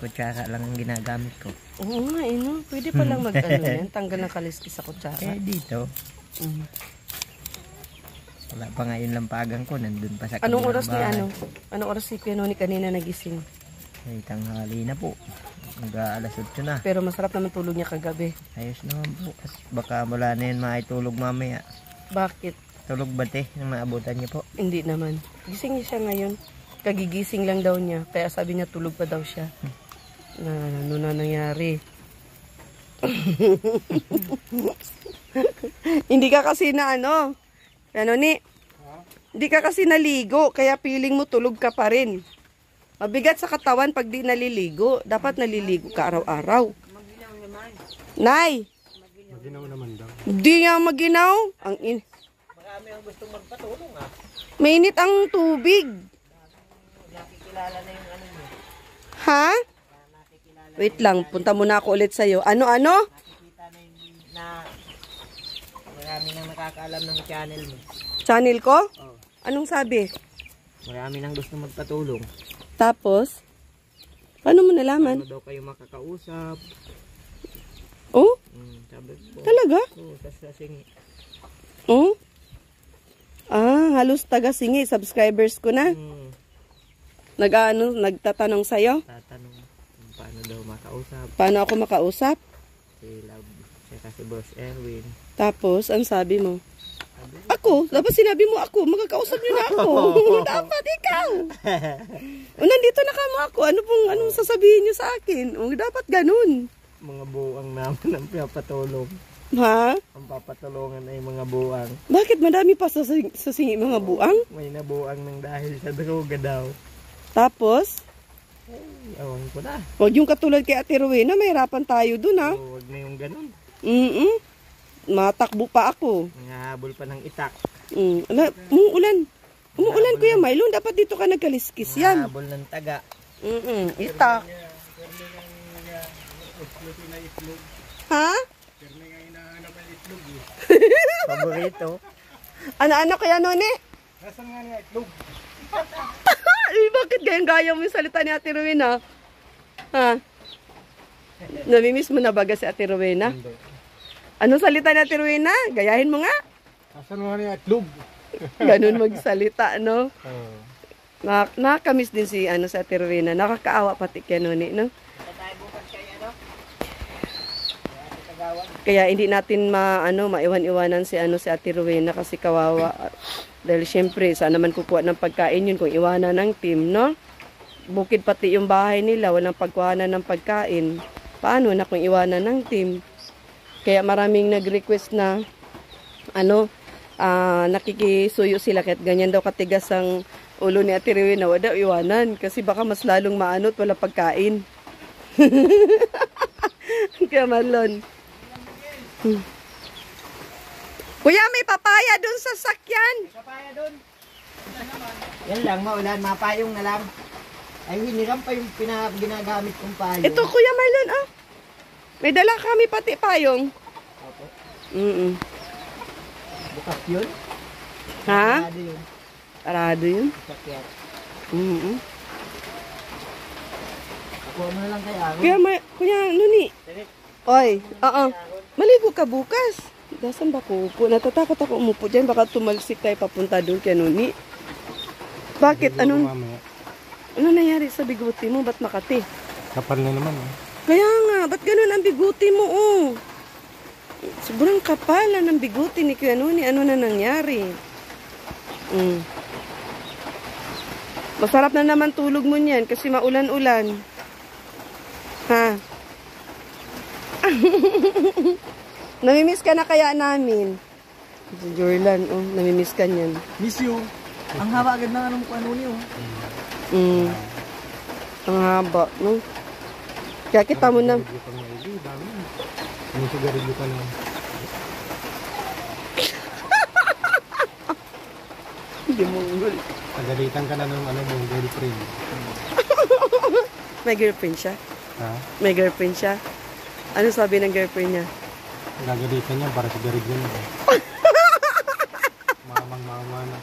Kutsara lang ang ginagamit ko. Oo nga, no? Pwede palang yan. Tanggal ng kaliskis sa kutsara. Dito. Wala pa nga yung lampagan ko. Nandun pa sa Anong kabilang oras ni bahay. Anong oras si Kuya Noni kanina nagising? Ay, tanghali na po. Alas 8 na. Pero masarap naman tulog niya kagabi. Ayos naman po. At baka wala na yan maitulog mamaya. Bakit? Tulog ba te? Nang maabutan niyo po? Hindi naman. Gising niya siya ngayon. Kagigising lang daw niya. Kaya sabi niya tulog pa daw siya. Ano na nangyari? Hindi ka kasi na hindi ka kasi naligo. Kaya feeling mo tulog ka pa rin. Mabigat sa katawan pag di naliligo. Dapat naliligo ka araw-araw. Nay! Maginaw naman daw. Hindi nga maginaw. Marami ang gustong magpatulong Mainit ang tubig. Nakikilala na yung niyo. Ha? Wait lang, punta muna ako ulit sa'yo. Ano? Nakikita na yung marami nang nakakaalam ng channel mo. Channel ko? Oh. Anong sabi? Marami nang gustong magpatulong. Tapos? Paano mo nalaman? Ano daw kayo makakausap? Oh? Sabi ko. Talaga? Oo, sa singi. Oh? Halos taga-singi. Subscribers ko na. Nagtatanong sa'yo? Tatanong kung paano daw makausap. Paano ako makausap? Si Love, si Boss Erwin. Tapos, ang sabi mo? Ako? Dapat sinabi mo ako. Magkakausap niyo na ako. Dapat ikaw. Nandito na kamo ako. Anong sasabihin niyo sa akin? Dapat ganun. Mga buwang naman ang pinapatulong. Ha? Ang papatulungan ay mga buwang. Bakit madami pa sa singi mga buang? May nabuang ng dahil sa droga daw. Tapos? Ewan ko na. Huwag yung katulad kay Ate Rowena, mahirapan tayo dun ha. Huwag na yung ganun. Matakbo pa ako. Nangahabol pa ng itak. Umuulan. Umuulan Kuya Mylon, dapat dito ka nagkaliskis yan. Nangahabol ng taga. Itak. Ha? Paborito. Ano kaya nun eh? Nasaan nga niya itlog? Bakit gayang-gaya mo yung salita ni Ate Rowena? Ha? Namimiss mo na baga si Ate Rowena? Anong salita ni Ate Rowena? Gayahin mo nga. Nasaan nga niya itlog? Ganun magsalita, no? Oo. Nakakamiss din si Ate Rowena. Nakakaawa pati kay Noni, no? Kaya hindi natin maiwan-iwanan si Ate Rowena kasi kawawa. Dahil syempre, saan naman kukuha ng pagkain yun kung iwanan ng team, no? Bukid pati yung bahay nila, walang pagkuhanan ng pagkain. Paano na kung iwanan ng team? Kaya maraming nag-request na nakikisuyo sila kahit ganyan daw katigas ang ulo ni Ate Rowena, wala iwanan kasi baka mas lalong maanot, wala pagkain. Kaya malon. Kuya, may papaya dun sa sakyan. Papaya doon. Yan lang, maulan, mapayong na lang. Ay, hiniram pa yung ginagamit kong payong. Ito, Kuya Marlon, may dala kami pati payong. Opo. Bukas yun? Ha? Sarado yun. Arado yun. Sakyat. Ako mo na lang kay Aaron. Kuya, Nuni. Oy, maligo ka bukas. Dasan ba ko upo? Natatakot ako umupo dyan. Baka tumalsik tayo papunta doon kay Nuni. Bakit? Ano nangyari sa biguti mo? Ba't makati? Kapal na naman. Kaya nga, ba't ganun ang biguti mo? Sobrang kapal na ng biguti ni Kuya Nuni. Ano na nangyari? Masarap na naman tulog mo niyan kasi maulan-ulan. Ha? Namimiss ka na kaya namin? Si Jorlan, namimiss ka niyan. Miss you. Ang haba agad ng anong ano niyo. Ang haba, no? Kaya kita mo na. May sigarilyo ka na. Hindi mo ungol. Pagalitan ka na ng mong girlfriend. May girlfriend siya? Ha? May girlfriend siya? Ano sabi ng girlfriend niya? Gagalitan niya para sigarilyo niya. Mamang-mama na.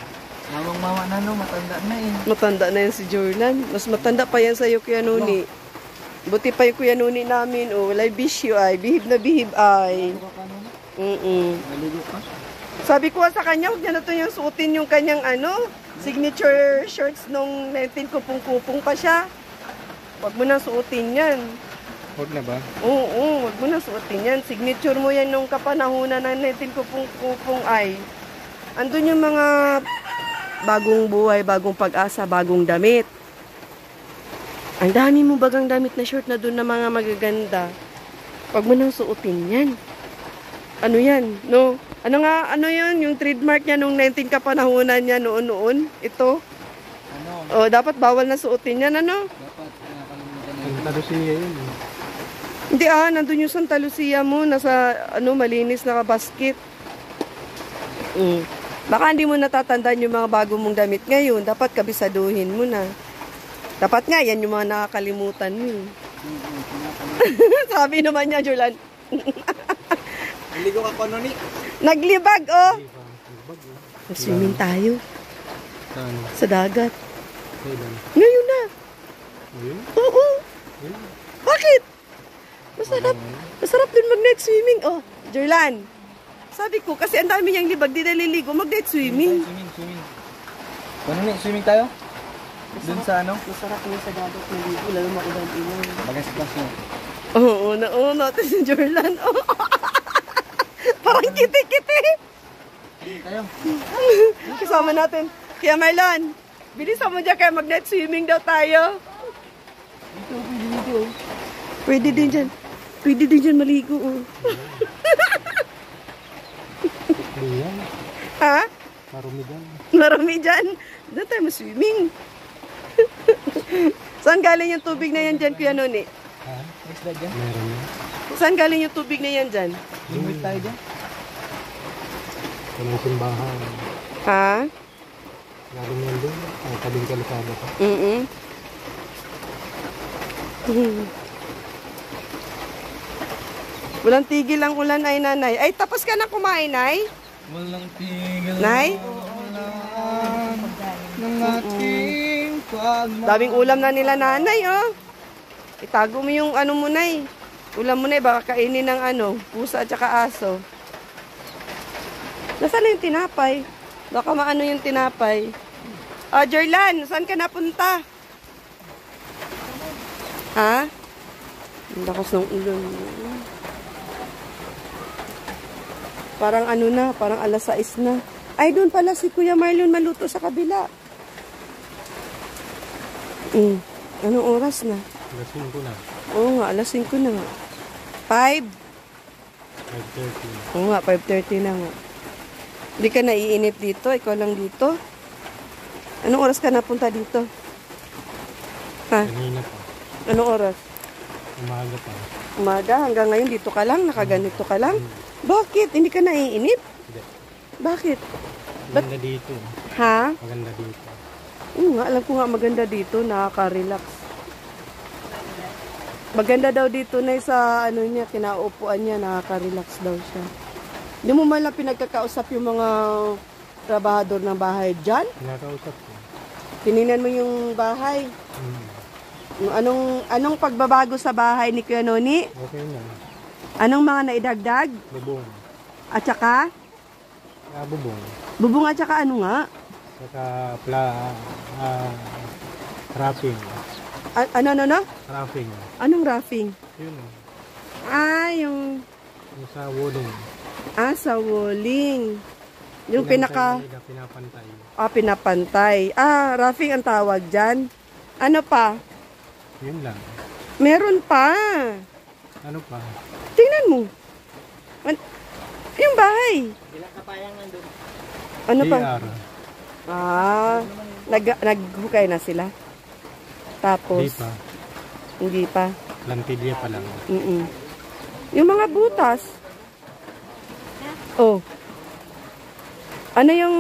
Mamang-mama na no, matanda na eh. Matanda na yan si Jorlan. Mas matanda pa yan sa'yo, Kuya Nuni. Buti pa yung Kuya Nuni namin. Walay bisyo ay. Bihib na bihib ay. Maligo ka? Sabi ko sa kanya, huwag niya na ito yung suotin yung kanyang signature shirts nung 19 kupong-kupong pa siya. Huwag mo na suotin yan. Huwag na ba? Oo, huwag mo na suotin yan. Signature mo yan nung kapanahunan ng 19 kupong-kupong ay. Andun yung mga bagong buhay, bagong pag-asa, bagong damit. Ang dami mo bagang damit na short na doon na mga magaganda. Huwag mo nang suotin yan. Ano yan? No? Ano yun? Yung trademark niya nung 19 kapanahunan niya noon. Ito. Dapat bawal na suotin yan, ano? Dapat Santa Lucia yun. Hindi nandun yung Santa Lucia mo. Nasa, malinis na basket. Baka hindi mo natatandaan yung mga bago mong damit ngayon. Dapat kabisaduhin mo na. Dapat nga, yan yung mga nakakalimutan mo. Sabi naman niya, Jorlan. Maligo ka ko no ni. Naglibag, Swimming tayo. Saan? Sa dagat. Kailan? Ngayon na. Ngayon? Oo. Ngayon? Bakit? Masarap din mag-night swimming. Jorlan. Sabi ko, kasi ang dami niyang libag, di naliligo, mag-night swimming. Swimming. Ano ni? Swimming tayo? Dun sa ano? Masarap niya sa dagat, naligo, lalo maulan-ulan. Bagas-gas mo. Oo, natin si Jorlan. Parang kiti-kiti. Tayo. Kasama natin. Kaya Marlon, bilisan mo dyan kaya mag-night swimming daw tayo. Dito. Pwede din dyan. Pwede din dyan maligo. Ayan. Ha? Marumi dyan. Marami dyan. Doon tayo mag-swimming. Saan galing yung tubig na yan dyan, Kuya Noni? Ha? Isda dyan. Meron na. Saan galing yung tubig na yan dyan? Limit tayo dyan. Kung simbahan. Ha? Galing yan doon. Ang tabing kalusada pa. Mm-mm. Walang tigil ang ulan ay nanay. Ay, tapos ka na kumain, Nay? Walang tigil. Nay? Ng ating pagmamahal. Daming ulam na nila nanay, oh. Itago mo yung ano mo, Nay. Ulam mo, Nay, baka kainin ng ano, pusa at saka aso. Nasaan na yung tinapay? Baka maano yung tinapay. Ah, Jerlan, saan ka napunta? Ha? Ang lakas ng ulan. Parang ano na, parang alas 6 na. Ay, doon pala si Kuya Marlon maluto sa kabila. Anong oras na? Lasing ko na. Oo nga, alas 5 na nga. 5? 5:30. Oo nga, 5:30 na nga. Hindi ka naiinip dito? Ikaw lang dito? Anong oras ka napunta dito? Ha? Kanina pa. Anong oras? Umaga pa. Umaga, hanggang ngayon dito ka lang? Nakaganito ka lang? Bakit? Hindi ka naiinip? Hindi. Bakit? Maganda dito. Ha? Maganda dito. Oo nga, alam ko nga maganda dito, nakaka-relax. Maganda daw dito na sa ano niya, kinaupuan niya, nakaka-relax daw siya. Hindi mo man lang pinagkakausap yung mga trabahador ng bahay dyan? Pinakausap ko. Tinignan mo yung bahay. Hmm. Yung anong pagbabago sa bahay ni Kuya Noni? Okay na. Anong mga naidagdag? Bubong. At saka? Bubong. Bubong at saka ano nga? Saka wrapping. Ano? Wrapping. Anong roughing? Yun. Ah, yung... Yung sa wooden. Ah, sa walling. Yung Pinapantay. pinapantay. Ah, roughing ang tawag dyan. Ano pa? Yun lang. Meron pa. Ano pa? Tingnan mo. Yung bahay. Ilang kapayang nandun. Ano pa? CR. Ah, naghukay na sila. Tapos, Di pa. hindi pa. Lantilya pa lang. Yung mga butas. Oh. Ano yung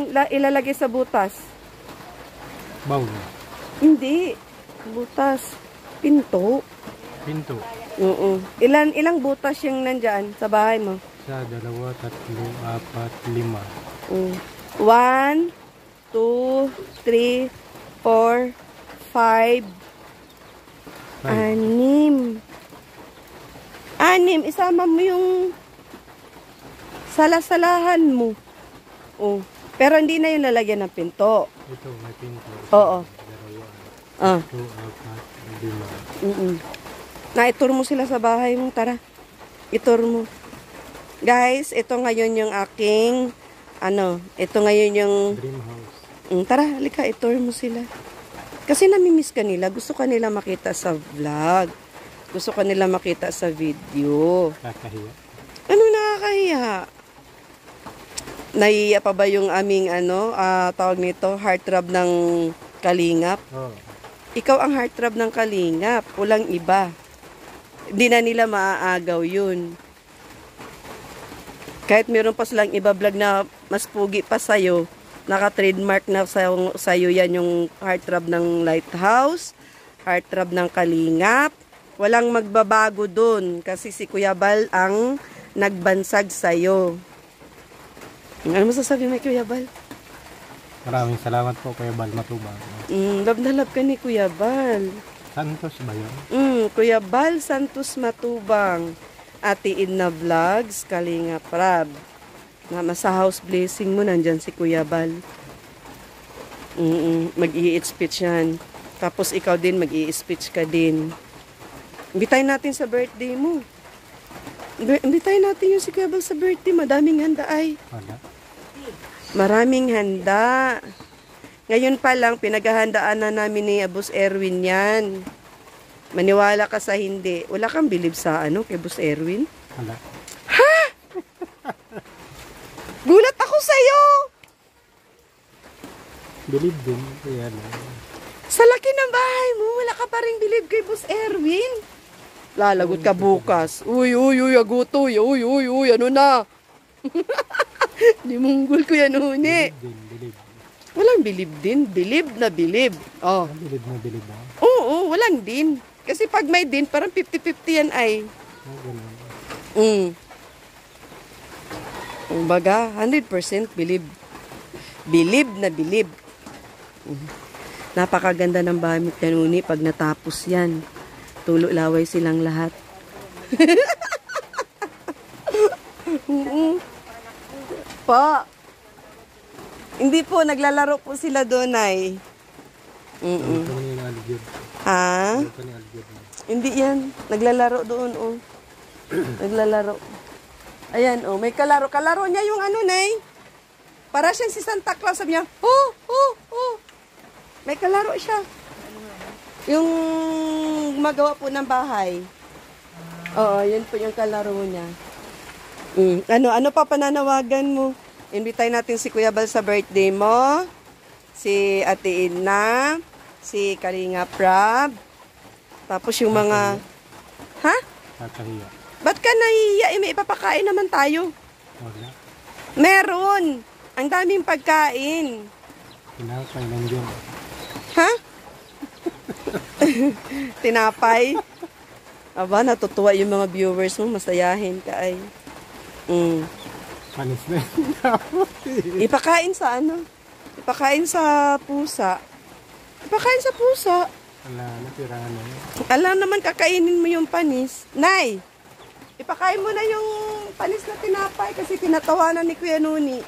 ilalagay sa butas? Bowl. Hindi. Butas. Pinto. Pinto. Oo. Ilang butas yung nandyan sa bahay mo? Sa 2, 3, 4, 5. 1, 2, 3, 4, 5, 6. 6. Isama mo yung salasalahan mo. Oh. Pero hindi na yung lalagyan ng pinto. Ito, may pinto. Oo. 2, Ah. 4, 5. Na-itur mo sila sa bahay mo. Tara. Itur mo. Guys, ito ngayon yung aking ito ngayon yung Dream house. tara, halika, itur mo sila. Kasi namimiss ka nila. Gusto ka nila makita sa vlog. Gusto ka nila makita sa video. Kakahiya. Ano nakakahiya? Nahiya pa ba yung aming tawag nito, heartthrob ng Kalingap? Oh. Ikaw ang heartthrob ng Kalingap, walang iba. Hindi na nila maaagaw yun. Kahit meron pa silang iba vlog na mas pugi pa sa'yo, naka-trademark na sa'yo yan yung heartthrob ng Lighthouse, heartthrob ng Kalingap. Walang magbabago dun kasi si Kuya Bal ang nagbansag sa'yo. Ano masasabi mo, Kuya Bal? Maraming salamat po Kuya Bal Matubang. Love na love ka ni Kuya Bal. Santos ba yun? Kuya Bal Santos Matubang. Ate Edna Vlogs, Kalinga Prab. Sa house blessing mo, nandyan si Kuya Bal. Mag-i-eat speech yan. Tapos ikaw din, mag-i-eat speech ka din. Imbitayin natin sa birthday mo. Imbitayin natin yung si Kuya Bal sa birthday. Madaming handa ay. Wala. Maraming handa. Ngayon pa lang, pinaghahandaan na namin ni Boss Erwin yan. Maniwala ka sa hindi. Wala kang bilib sa kay Boss Erwin? Wala. Gulat ako sa'yo! Bilib din. Kaya lang. Sa laki ng bahay mo. Wala ka pa rin bilib kay Boss Erwin. Lalagot ka bukas. Uy, agutoy. Uy, ano na? Limunggol ko yan, huni. Bilib. Walang bilib din. Bilib na bilib. Oh. Bilib na bilib ba? Oo, walang din. Kasi pag may din, parang 50-50 yan ay. Ganun. Kumbaga, 100% bilib. Bilib na bilib. Napakaganda ng bahay mo, kanuni, pag natapos yan. Tulo laway silang lahat. Pa. Hindi po, naglalaro po sila doon ay. Ha? Hindi yan. Naglalaro doon, oh. Naglalaro. Ayan, oh. May kalaro. Kalaro niya yung ano, Nay. Para siyang si Santa Claus. Sabi niya, oh. May kalaro siya. Yung gumagawa po ng bahay. Oo, yun po yung kalaro niya. Ano pa pananawagan mo? Invite natin si Kuya Bal sa birthday mo. Si Ate Ina. Si Kalinga Prab. Tapos yung mga... Ha? Kakahiya. Ba't ka nahihiya? May ipapakain naman tayo. Wala. Meron. Ang daming pagkain. Pinakay lang yun. Ha? Tinapay. Aba, natutuwa yung mga viewers mo. Masayahin ka ay. Panis na Ipakain sa ano? Ipakain sa pusa. Ipakain sa pusa. Wala, natirahan na yun. Alam naman kakainin mo yung panis. Nay, ipakain mo na yung panis na tinapay kasi tinatawanan ni Kuya Nuni.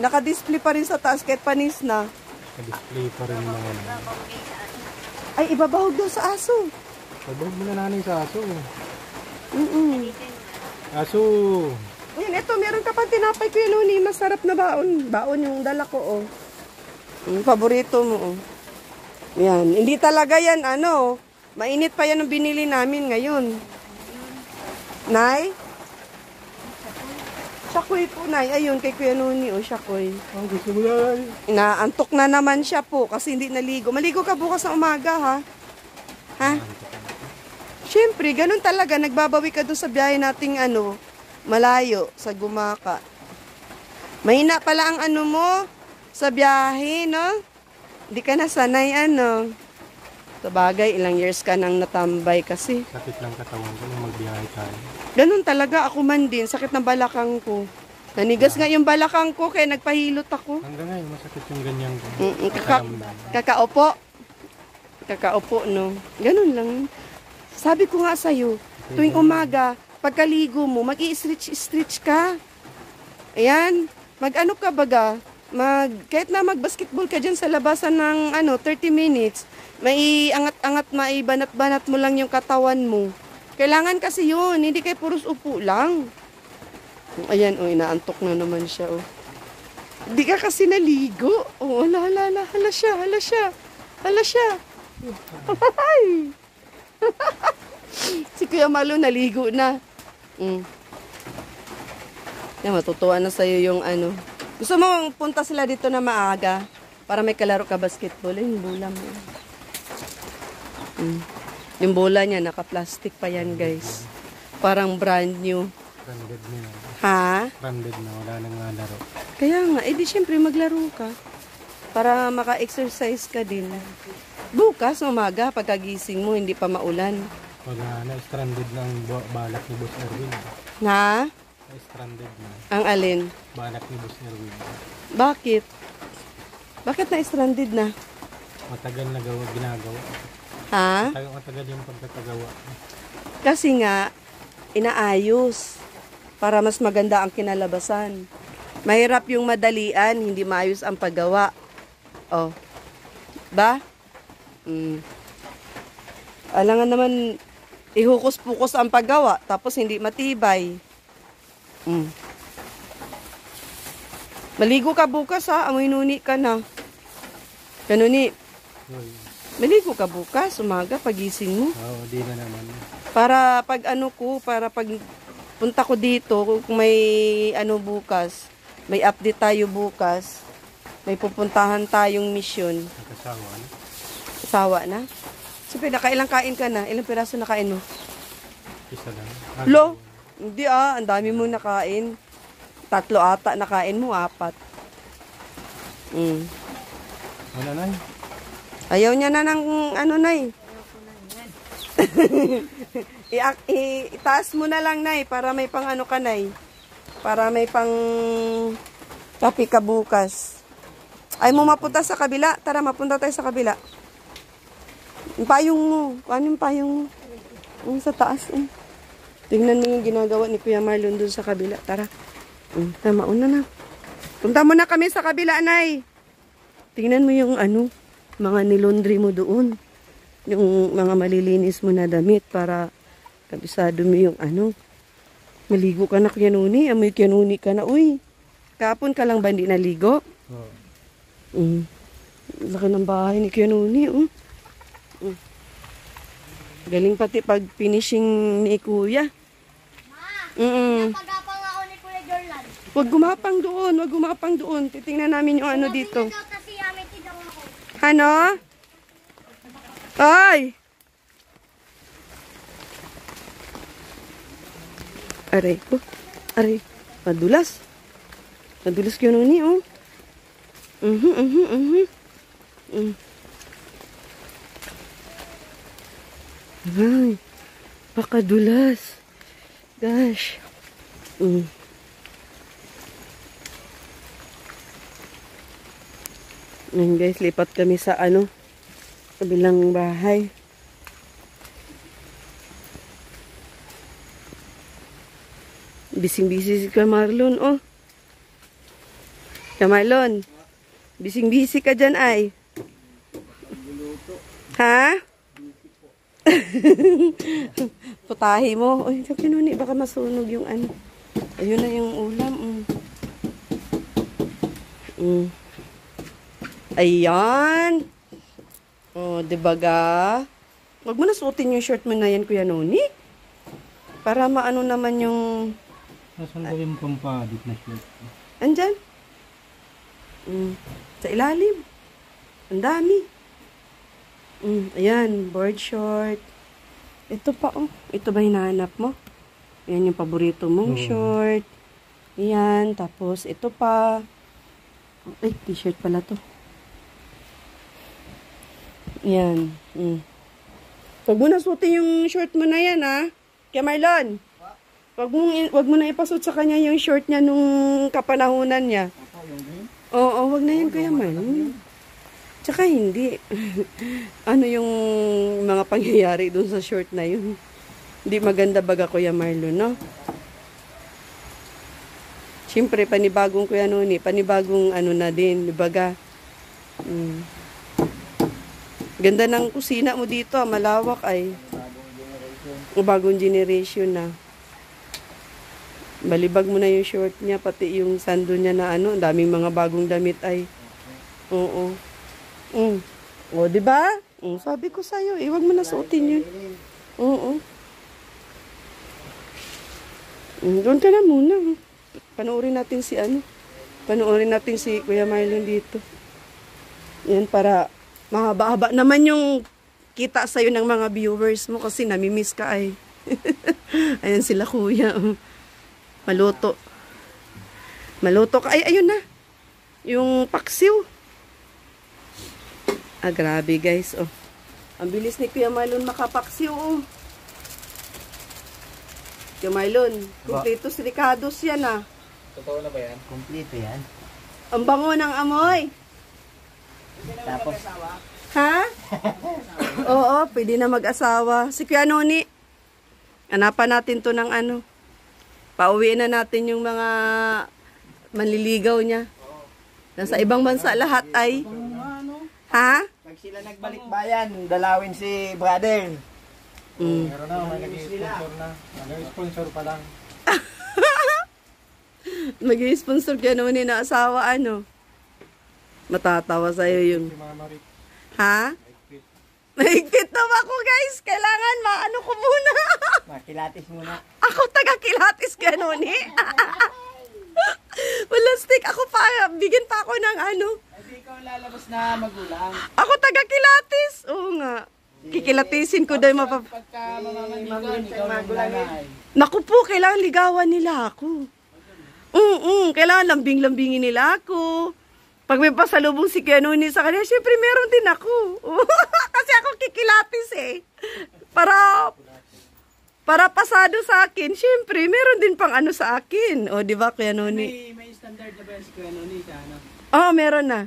Naka-display pa rin sa taas kahit panis na. Ka-display pa rin mga ano. Ay, ibabahog daw sa aso. Sabog mo na nanay sa aso. Aso! Ayan, ito, meron ka pang tinapay, Kuya Nuni. Masarap na baon. Baon yung dala ko, oh. Paborito mo, oh. Yan. Hindi talaga yan, ano. Mainit pa yan ang binili namin ngayon. Nay? Shakoy po, Nay. Ayun, kay Kuya Nuni, oh, shakoy. Ang gusto mo na. Inaantok na naman siya po kasi hindi naligo. Maligo ka bukas sa umaga, ha? Ha? Siyempre, ganun talaga. Nagbabawi ka doon sa biyahe nating, ano, malayo, sa Gumaka. Mahina pala ang ano mo sa biyahe, no? Hindi ka na sanay, ano. Sa bagay, ilang years ka nang natambay kasi. Sakit lang katawan ko nung magbiyahe tayo. Ganun talaga, ako man din. Sakit ng balakang ko. Nanigas nga yung balakang ko, kaya nagpahilot ako. Hanggang ngayon, masakit yung ganyan ko. Kakaupo. Kakaupo, no? Ganun lang. Sabi ko nga sa'yo, tuwing umaga, pagkaligo mo, mag-i-stretch ka. Ayan. Mag-ano ka baga? Kahit na mag-basketball ka dyan sa labasan ng 30 minutes, may angat-angat, maibanat-banat mo lang yung katawan mo. Kailangan kasi yun, hindi kayo puros upo lang. Ayan, inaantok na naman siya, oh. Hindi ka kasi naligo. Oh, hala siya. Si Kuya Malo naligo na. Yan, matutuwa na sa'yo yung ano. Gusto mo punta sila dito na maaga para may kalaro ka basketball. Yung bola mo. Yung bola niya, naka-plastic pa yan, guys. Parang brand new. Branded na yan. Ha? Branded na, wala nang nga laro. Kaya nga, di syempre maglaro ka. Para maka-exercise ka din. Bukas, umaga, pagkagising mo, hindi pa maulan. Wala na, stranded na ang balak ni Boss Erwin. Ha? Stranded na. Ang alin? Balak ni Boss Erwin. Bakit? Bakit na-stranded na? Matagal na ginagawa. Ha? Matagal yung pagkakagawa. Kasi nga, inaayos para mas maganda ang kinalabasan. Mahirap yung madalian, hindi maayos ang paggawa. Oh. Ba? Alangan naman, ihukus-pukus ang paggawa, tapos hindi matibay. Maligo ka bukas, ha? Amoy nuni ka na. Kanuni, maligo ka bukas, umaga, pagising mo. Oo, di na naman. Para pag punta ko dito, kung may bukas, may update tayo bukas, may pupuntahan tayong mission. Nakasawa na. Sawa na? Siyempre, nakailang kain ka na? Ilang piraso nakain mo? Isa lang. Lo? Hindi ang dami mo nakain. 3 ata nakain mo, 4. Wala na eh. Ayaw niya na ng ano, Nay. Itaas mo na lang, Nay, para may pang ano ka, Nay. Para may pang kape ka bukas. Ay mo mapunta sa kabila. Tara, mapunta tayo sa kabila. Yung payong mo. Ano yung payong mo? Sa taas. Tingnan mo yung ginagawa ni Kuya Marlon dun sa kabila. Tara. Mauna na. Punta mo na kami sa kabila, Nay. Tingnan mo yung ano, mga nilondry mo doon. Yung mga malilinis mo na damit para kabisado mo yung ano. Maligo ka na, Kuya Nuni. Amoy Kuya Nuni ka na. Uy, kahapon ka lang ba hindi naligo? Oo. Laki ng bahay ni Kuya Nuni. Galing pati pag finishing ni Kuya. Pagapang ako ni Kuya Jorlan. Huwag gumapang doon. Titingnan namin yung ano dito. Kasi amin tidang ako. Ano? Ay! Aray ko. Aray. Madulas. Madulas Kuya Nuni, oh. Ay, pakadulas. Gosh. Ngayon guys, lipat kami sa ano, kabilang bahay. Bising-busy si Kuya Marlon, oh. Kuya Marlon, bising-busy ka dyan, ay. Ha? Putahe mo. Uy, Nuni, baka masunog yung ano. Ayun na yung ulam. Ayan. Oh, diba ga? Huwag mo na suotin yung shirt mo na yan, Kuya Nuni. Para maano naman yung... Nasaan ko yung pampadit na shirt? Andyan. Sa ilalim. Ang dami. Ayan, board short. Ito pa, oh. Ito ba hinahanap mo? Ayan yung paborito mong short. Ayan, tapos ito pa. Ay, t-shirt pala to. Ayan. Huwag mo na suotin yung short mo na yan, ha? Kaya Marlon, wag mo na ipasuot sa kanya yung short niya nung kapanahunan niya. Oo, wag na yan, Kuya Marlon. Tsaka hindi. Ano yung mga pangyayari doon sa short na yun? Hindi maganda baga, Kuya Marlon, no? Siyempre, panibagong Kuya Nuni, panibagong ano na din, baga. Ganda ng kusina mo dito, malawak ay. Bagong generation na. Balibag mo na yung short niya, pati yung sando niya na ano, daming mga bagong damit ay. Oo. O, diba? Sabi ko sa'yo, huwag mo na suotin yun. Oo. Doon ka na muna. Panoorin natin si ano. Panoorin natin si Kuya Marlon dito. Yan, para mahaba-haba naman yung kita sa'yo ng mga viewers mo kasi namimiss ka ay. Ayan sila Kuya. Maluto. Maluto ka. Ay, ayun na. Yung paksiw. Grabe guys, oh. Ang bilis ni Kuya Marlon makapaksiw, oh. Kuya Marlon, kompleto si Ricardo's yan, ah. Totoo na ba yan? Kompleto yan. Ang bango ng amoy. Tapos, Ha? Oo, pwede na mag-asawa. Si Kuya Nuni, hanapan natin to ng ano. Pauwiin na natin yung mga manliligaw niya. Nasa ibang bansa lahat ay. Ha? pag sila nagbalik bayan, dalawin si brother. Meron na, may nag-sponsor na. Nag-sponsor pa lang. Mag-sponsor Kuya Nuni na asawa, ano? Matatawa sa'yo yun. Si Mama Rick. Ha? Mahigpit na ako, guys. Kailangan maano ko muna. Makilatis muna. Ako taga-kilatis ka nun, eh. Walang stick. Ako pa, bigyan pa ako ng ano. ikaw lalabas na magulang. Ako taga-kilatis. Oo nga. Kikilatisin ko daw yung Pagka mamamanigan, ikaw ang nanay. Naku po, kailangan ligawan nila ako. Kailangan lambing-lambingin nila ako. Pag may pasalubong si Kuya Nuni sa kanila, syempre meron din ako. Kasi ako kikilatis eh. Para pasado sa akin, syempre meron din pang ano sa akin. O, di ba Kuya Nuni? May standard na ba si Kuya Nuni sa ano? Oo, meron na.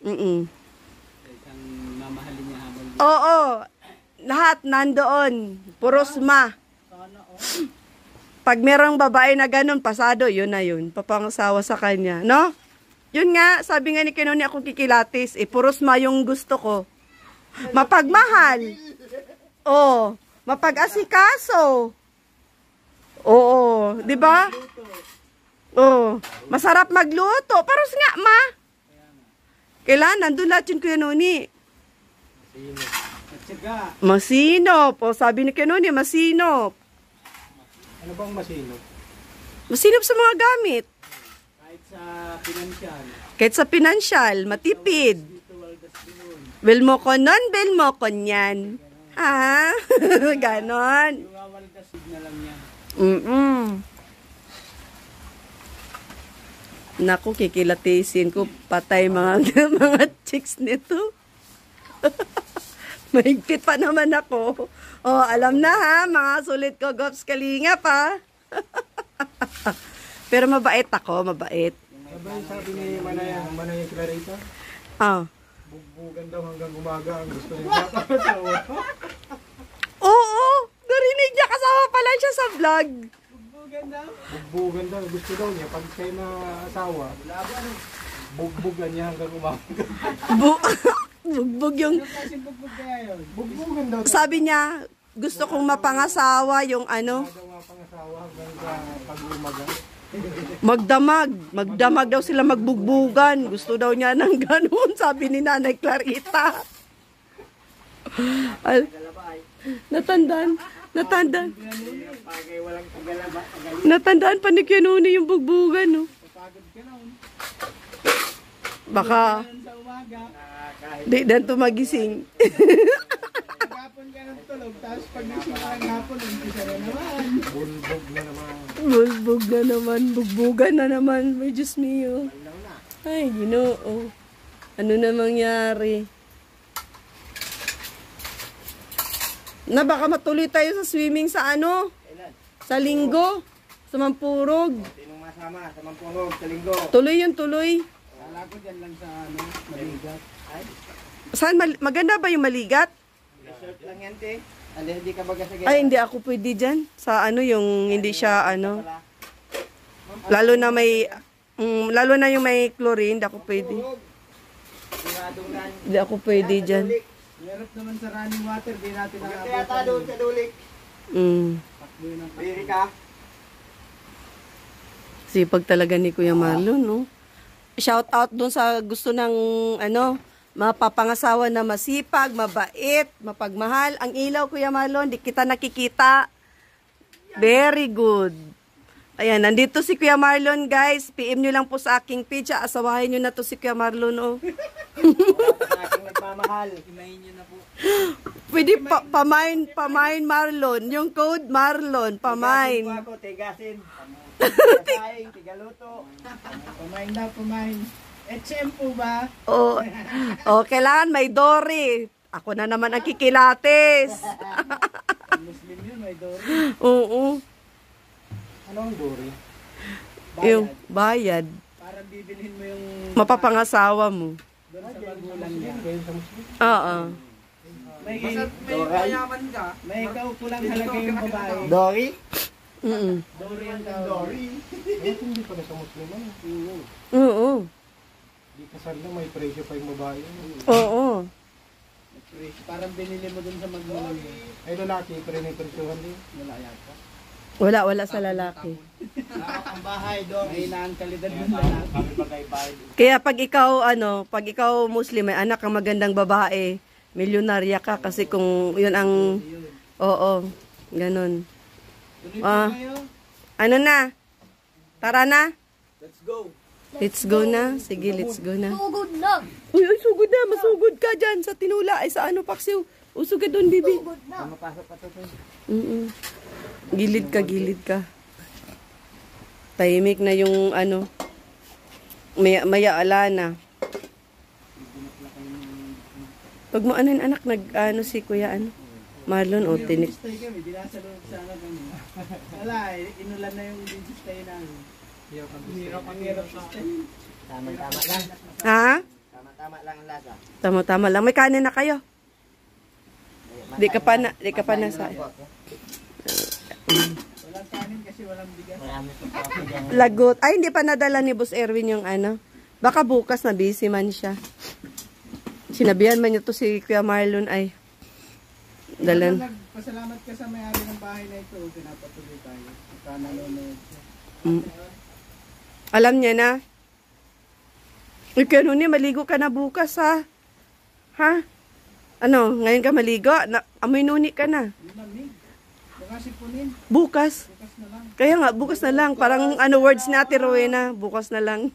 Isang mamahalin niya habang Oo, lahat nandoon. Puros ma. Pag merong babae na ganun, pasado, yun na yun. Papangasawa sa kanya, no? Yun nga, sabi nga ni Kinoni, akong kikilatis, puros ma yung gusto ko. Mapagmahal. Oo, mapag-asikaso. Oo, di ba? Oo, masarap magluto. Paros nga, ma. Kailan, nandun lahat yun, Kuya Noni. at saka, Masinop. O, sabi ni Kinoni, masinop. Ano bang masino? Masinop sa mga gamit. kahit sa pinansyal, Kahit sa pinansyal, matipid. Bel mo ko nun, bel mo ko nyan. Ha? Ganon. yung wawaldasid na lang niya. Naku, kikilatisin ko. Patay mga, mga chicks nito. Mahigpit pa naman ako. Oh, alam na ha, mga sulit ko, Gops Kalinga pa. Pero mabait ako, mabait. Sabi ni Manay Clarita, Ah. bugbugan daw hanggang umaga ang gusto niya. Oo, narinig niya, kasama pala siya sa vlog. Bugbugan daw, gusto daw niya. Pag kayo na asawa, bugbugan niya hanggang umaga. Bugbog yung... Kasi bugbog kaya yun. Bugbugan daw. Sabi niya, gusto kong mapangasawa yung ano, Daw mga pangasawa hanggang sa pag-umaga. magdamag daw sila magbugbugan. Gusto daw niya ng ganun, sabi ni Nanay Clarita. Natandaan pa ni Kinuni yung bugbugan, no? Baka, Sa umaga, di dan tumagising. hapon ka ng tulog, tapos pag gising ka ng hapon, umpisa na naman. Bulbog na naman. Bulbog na naman, bugbugan na naman. May Diyos mio. Ay, Ginoo. Ano na mangyari? Na baka matuloy tayo sa swimming sa ano? Sa linggo? Sa Mampurog. Sinong masama sa Mampurog, sa linggo. Tuloy yun, tuloy. Kala ko dyan lang sa ano, maligat. Ay, Saan? Maganda ba yung maligat? resort lang yan, te. Hindi ka baga sa Ay, hindi ako pwede dyan. Sa ano, yung hindi siya ano. Lalo na may... lalo na yung may chlorine, hindi ako pwede. Hindi ako pwede dyan. Meron naman sa running water, di natin nakapagod. Kaya ta doon sa dulik. Piri ka. Sipag talaga ni Kuya Marlon, no? Shout out doon sa gusto ng ano, mapapangasawa na masipag, mabait, mapagmahal. Ang ilaw, Kuya Marlon, di kita nakikita. Very good. Ayan, nandito si Kuya Marlon, guys. PM nyo lang po sa aking page. Asawahin nyo na to si Kuya Marlon, oh. Aking nagmamahal. Himayin nyo na po. Pwede pamain Marlon. Yung code Marlon, pamain. Tigasin po ako, tigasin. Tigasin, tigaluto. Pamain na, pamain. Etsempo ba? Oh, kailangan may Dory. Ako na naman ang kikilates. Muslim yun, may dori. Oo. Anong duri? Yung bayad. Parang bibilhin mo yung Mapapangasawa mo. doon sa magulang niya. Oo. May mayaman ka. May ikaw kulang halaga yung babae. Dory? Dori ang tawag. Hindi pa na sa Muslim. Oo. Di kasal na may presyo pa yung babae. Oo. Parang binili mo doon sa magulang niya. Ay lalaki, pero may presyohan din. Wala yata. Wala sa lalaki. Ang bahay doon. May inaan kalidad ng lalaki. Kaya pag ikaw Muslim, may anak kang magandang babae, milyonarya ka kasi kung yun ang, oo, ganun. Tuloy po kayo. Ano na? Tara na? Let's go. Let's go na. Sige, let's go na. Tugod na. Uy, ay, sugod na. Masugod ka dyan sa tinula. Ay, sa ano, paksiw. Usugod doon, bibi. Tugod na. Mapasok pa to. Gilid ka, gilid ka. Tahimik na yung ano. Maya ala na. Pag mo anan anak, nag ano si kuya ano. Marlon o tinik. Stay kami, dinasalog sana kami. Wala, inulan na yung stay namin. Hirap ang hirap sa stay. Tama-tama lang. Ha? Tama-tama lang ang lasa. Tama-tama lang. May kanin na kayo. Di ka pa na sa... Walang kanin kasi walang bigas. Marami pa ako dyan. Lagot. Ay, hindi pa nadala ni Boss Erwin yung ano. Baka bukas na busy man siya. Sinabihan man niya to si Kuya Marlon ay. Dalan. Pasalamat ka sa may-ari ng bahay na ito. Pinapatuloy tayo. At nanonood siya. Alam niya na. Uy, kaya nun maligo ka na bukas ha. Ha? Ano, ngayon ka maligo? Amoy nuni ka na. Yung lamig. Baka sipunin. Bukas. Bukas na lang. Kaya nga, bukas na lang. Parang ano words ni Ate Rowena. Bukas na lang.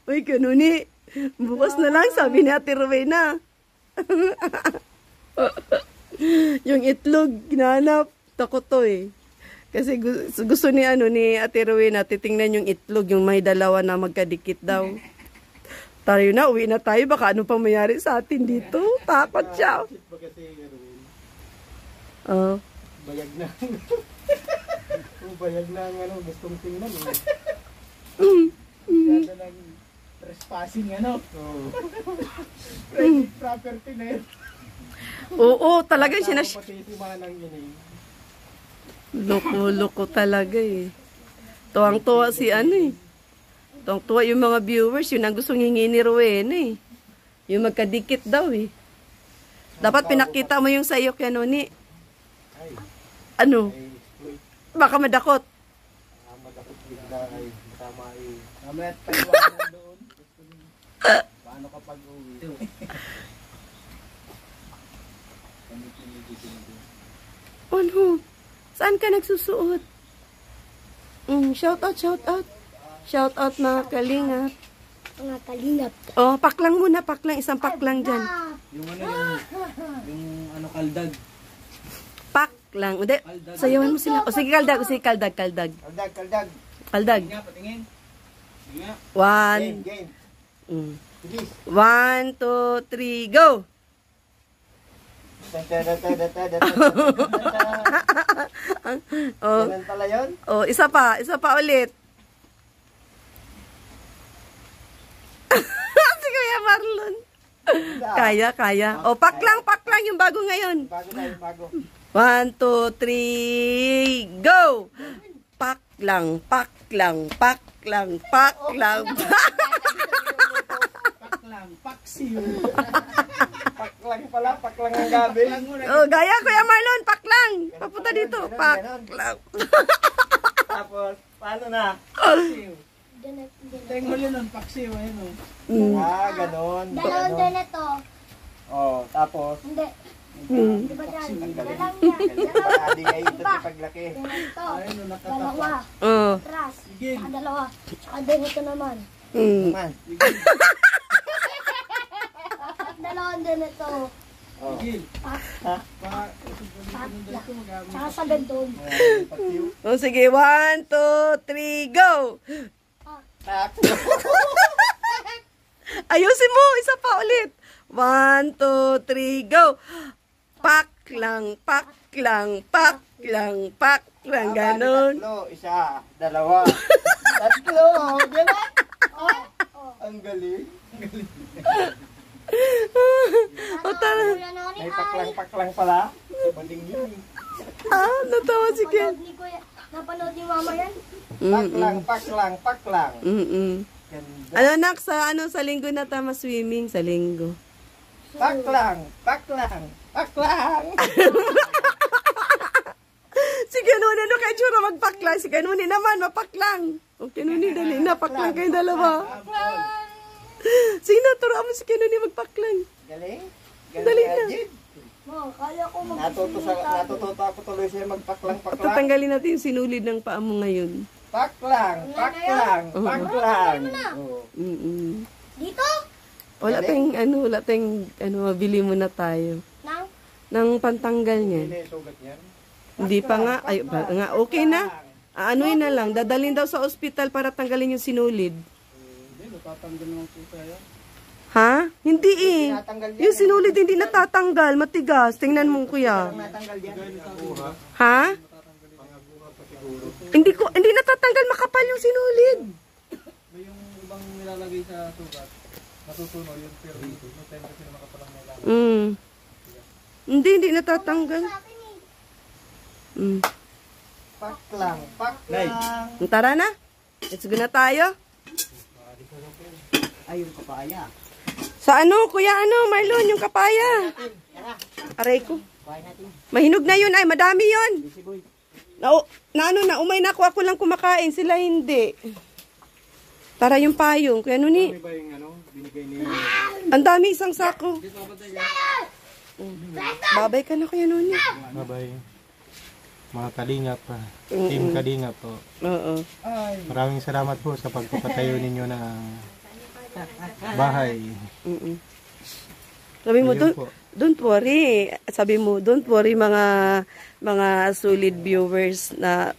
Uy, kaya nuni. Bukas na lang, sabi ni Ate Rowena. Yung itlog, ginanap. Takot to eh. Kasi gusto ni ni Ate Rowena, titingnan yung itlog, yung may dalawa na magkadikit daw. Tayo na, uwi na tayo. Baka ano pang mayari sa atin dito. Takot siya. Ba kasi Erwin? Oh. Bayag na. Bayag na ang ano, gustong tingnan eh. Ganda ng trespassing ano. Private property na yun. Oo, talaga siya Pati si Manang yun eh. Loko-loko talaga eh. Tuwang-tuwa si ano eh. Tuwang-tuwa yung mga viewers, yun ang gustong hingi ni Rowena eh. Yung magkadikit daw eh. Dapat pinakita mo yung sayo kaya nuni. Ano? Baka madakot. Madakot bigla ay tama eh. Mamaya tayo doon. Paano kapag uwi? Ano? Saan ka nagsusuot? Shout out, shout out. Shout out mga kalingap. Mga kalingap. Oh, paklang muna, paklang. Isang paklang dyan. Yung ano yung ano kaldag. Paklang. Hindi, sayawan mo sila. O sige, kaldag. O sige, kaldag. Kaldag. Kaldag. Nga patingin. Nga. Game. Mm. Bilis. 1, 2, 3, go! Oh, Ganun pala yun? oh, isa pa ulit. Si Kuya Marlon. Kaya. O, paklang yung bago ngayon. Bago. 1, 2, 3, go! Paklang. Paklang, paksiw. Paklang ang gabi. Oh, gaya Kuya Marlon, paklang. Papunta dito, paklang. Tapos, paano na? Teng huli nun, paksiw. Ayun o. Ganon. Dalawang ganito. Oh, tapos, Hindi. Di ba dyan? Dalang yan. Dalawa. adi kayo ito sa paglaki. Ganito. Ayun o, nakatapa. Dalawa. Oh. Atras. Sigil. Saka dalawa. Saka ganito naman. Man. Dalawang ganito. Oh. Sigil. Ha? Saka sa ganito. Paksiw. Oh, sige, 1, 2, 3, go! Ayusin mo, isa pa ulit. 1, 2, 3, go! Paklang. Ganon. Tatlo, isa, dalawa. Tatlo, gano'n? Ang galing. O, tara. Kuya Noni, May hi. paklang pala. Sa baling yun. Natawa si Ken. Napanood ni Mama yan? Paklang. Ganda. Ano nak, sa linggo na tama swimming? Sa linggo. Paklang. Si Kanuni, ano kay Chura magpaklang? Si Kanuni naman, mapaklang. O Kanuni, dali na, paklang kayong dalawa. Sige na, turuan mo si Kanuni magpaklang. Galing. Dali na. Ajit. Mo, kala ko Natuto ako tuloy siya magpaklang. Tatanggalin natin yung sinulid ng paa mo ngayon. Pak lang. Oh. Mm-mm. Dito? Wala tayong mabili muna tayo. Nang? Nang pantanggal niyan. Hindi, sugat yan. Hindi pa nga, ay, ba, nga, okay na. Aanoin na lang, dadalhin daw sa ospital para tanggalin yung sinulid. Hindi, natatanggal naman po tayo. Ha? Hindi eh. Tinatanggal yan. Yung sinulid hindi natatanggal, matigas. Tingnan mo kuya. Natanggal yan. Ha? Hindi natatanggal, makapal yung sinulid. May yung ibang nilalagay sa sugat, natutunaw yung pero dito. No time kasi na makapalang nailangan. Hindi natatanggal. Pak lang. Tara na. Let's go na tayo. Ay, yung kapaya. Sa kuya Marlon, yung kapaya. Aray ko. Kuhain natin. Mahinog na yun, ay madami yun. Busy boy. Umay na ako lang kumakain, sila hindi. Tara yung payong, kuya Nuni. May ba yung binigay ni... Ang dami, isang sako. Babay ka na, kuya Nuni. Bye-bye. Mga kalingap pa. Team kalingap po. Oo. Maraming salamat po sa pagpapatayo ninyo ng bahay. Sabi mo, Ayun po. don't worry. Sabi mo, don't worry mga solid viewers na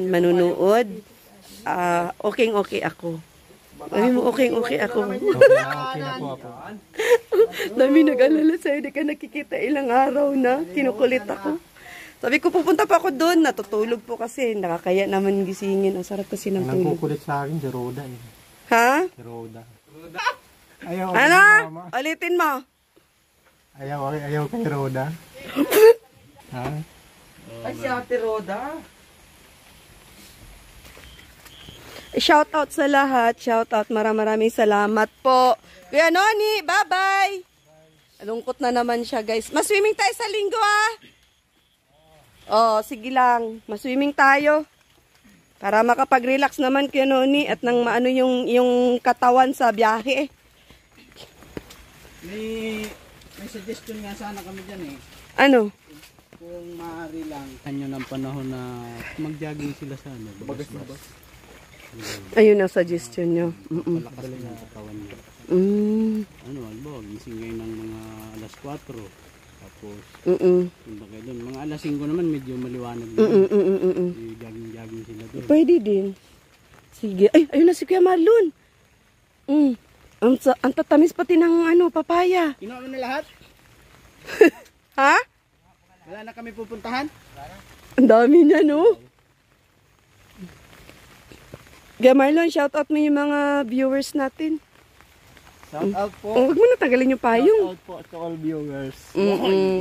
manunood. Okay ako. Sabi mo, okay ako. Okay na po ako. Dami nag-alala sa'yo, di ka nakikita ilang araw na. Kinukulit ako. Sabi ko, pupunta pa ako doon. Natutulog po kasi. Nakakaya naman gisingin. Ang sarap kasi ng tulog. Nagkukulit sa akin si Roda eh. Ha? Si Roda. Ayaw Ano? mama. Ulitin mo. Ayaw kay Roda. Ha? Ay, si Ate Roda. Shout out sa lahat. Shout out. Maraming salamat po. Kuya Noni, bye-bye. Lungkot na naman siya, guys. Maswimming tayo sa linggo, ah. Oh, sige lang. Maswimming tayo. Para makapag-relax naman, Kuya Noni, at nang maano yung katawan sa biyahe. May suggestion nga sana kami dyan eh. Ano? Kung maaari lang, kanyo ng panahon na mag-jogging sila sa bagas-bagas. Ayun ang suggestion nyo. Palakas ng katawan nyo. Gising ngayon ng mga alas 4. Tapos, punta kayo doon. Mga alas 5 naman, medyo maliwanag na. Jogging sila doon. Pwede din. Sige. Ay, ayun na si Kuya Marlon. Ang tatamis pati ng papaya. Kinuha mo na lahat? Ha? Wala na kami pupuntahan? Ang dami niya, no? Kuya Marlon, shout out mo yung mga viewers natin. Shout out po. Huwag mo na tagalin yung payong. Shout out po to all viewers.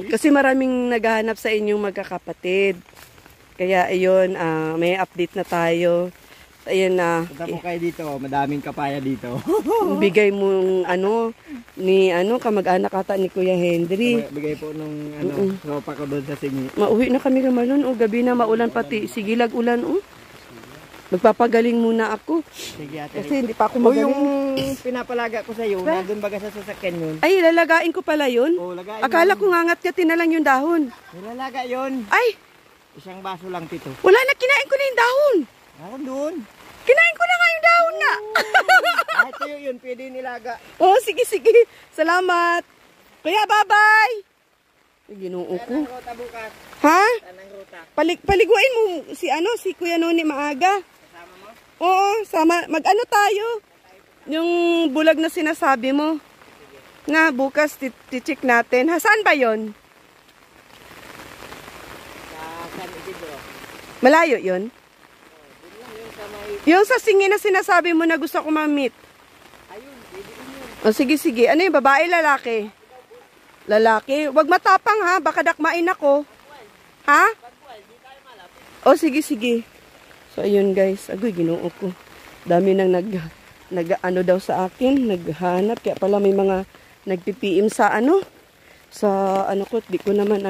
Kasi maraming naghahanap sa inyong magkakapatid. Kaya ayun, may update na tayo. Ayun na. Punta po kayo dito. Madaming kapaya dito. Bigay mong kamag-anak ata ni Kuya Henry. Bigay po nung tropa ko doon sa Singi. Mauwi na kami Kuya Marlon. Gabi na maulan pati. Sigilag ulan. Magpapagaling muna ako. Sige ate. Kasi hindi pa ako O magaling. yung pinapalaga ko sa'yo, nandun baga sa sasakyan yun. Ay, lalagain ko pala yun? O, lagayin Akala ko ngangat-ngatin na lang yung dahon. Nilalaga yun. Ay, Isang baso lang tito. wala na, kinain ko na yung dahon. Naroon doon. Kinain ko na nga yung dahon na. Kahit sa'yo yun, pwede nilaga. Oh, sige. Salamat. Kuya, bye-bye. Ay, ginoo ko. Tanang ruta bukas. Ha? Tanang ruta. Paliguin mo si Kuya Noni maaga. Kasama mo? Oo, sama. Mag-ano tayo? Yung bulag na sinasabi mo. Na, bukas ticheck natin. Ha, saan ba yon? Sa San Isidro. Malayo yon? Yung sa Singi na sinasabi mo na gusto ko ma-meet. Ayun, pwede yun. O, sige. Ano yung babae, lalaki? Lalaki? Huwag matapang ha, baka dakmain ako. Ha? O, sige. So, ayun guys. Agoy, ginoo ko. Dami nang nag-ano daw sa akin. Naghanap. Kaya pala may mga nagpipiim sa sa ko. Di ko naman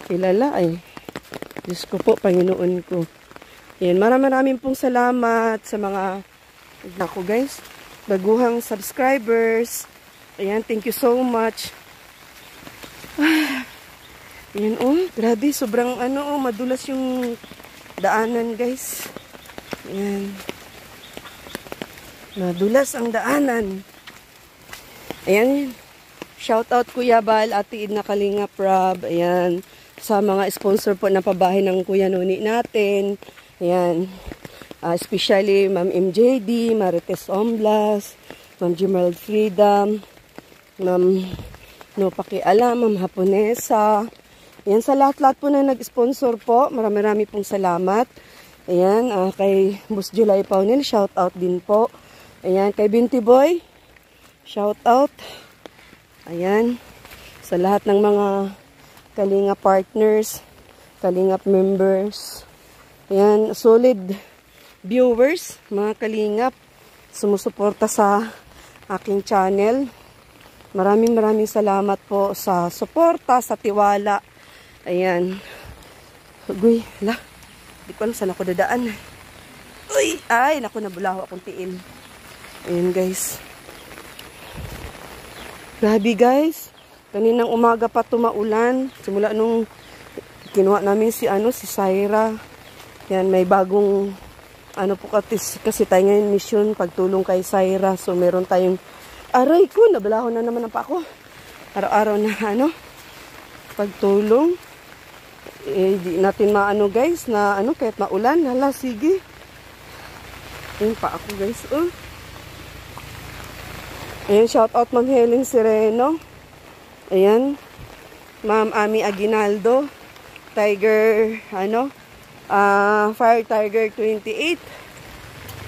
kilala ay. Diyos ko po, Panginoon ko. Yan, maraming pong salamat sa mga guys. Baguhang subscribers. Ayan, thank you so much. Ayan, grabe, sobrang madulas yung daanan, guys. Ayan. Nadulas ang daanan. Ayan. Shout out Kuya Bal, Ate Edna Kalingap Rob. Ayan. Sa mga sponsor po na pabahay ng Kuya Noni natin. Ayan. Especially Ma'am MJD, Marites Omblas, Ma'am Jimerald Freedom, Ma'am No Pakialam, Ma'am Haponesa. Ayan, sa lahat-lahat po na nag-sponsor po. Marami pong salamat. Ayan, kay Boss July Paunil, shout out din po. Ayan, kay Binti Boy, shout out. Ayan, sa lahat ng mga Kalinga partners, Kalingap members. Ayan, solid viewers, mga Kalingap, sumusuporta sa aking channel. Maraming salamat po sa suporta, sa tiwala. Ayan. Uy, di ko alam saan ako dadaan. Uy, ay, naku, nabulaho akong tiil. Ayan, guys. Grabe, guys. Kaninang umaga pa tumaulan. Simula nung kinuha namin si Syra. Yan, may bagong po kasi tayo ngayon mission pagtulong kay Syra. So meron tayong aray ko, nabalahon na naman pa ako. Araw-araw na pagtulong. Di natin guys na kahit maulan. Hala, sige. Ayun pa ako, guys. Ayan, shout out Ma'am Helen Sereno. Ayan. Ma'am Ami Aguinaldo. Tiger, Fire Tiger 28.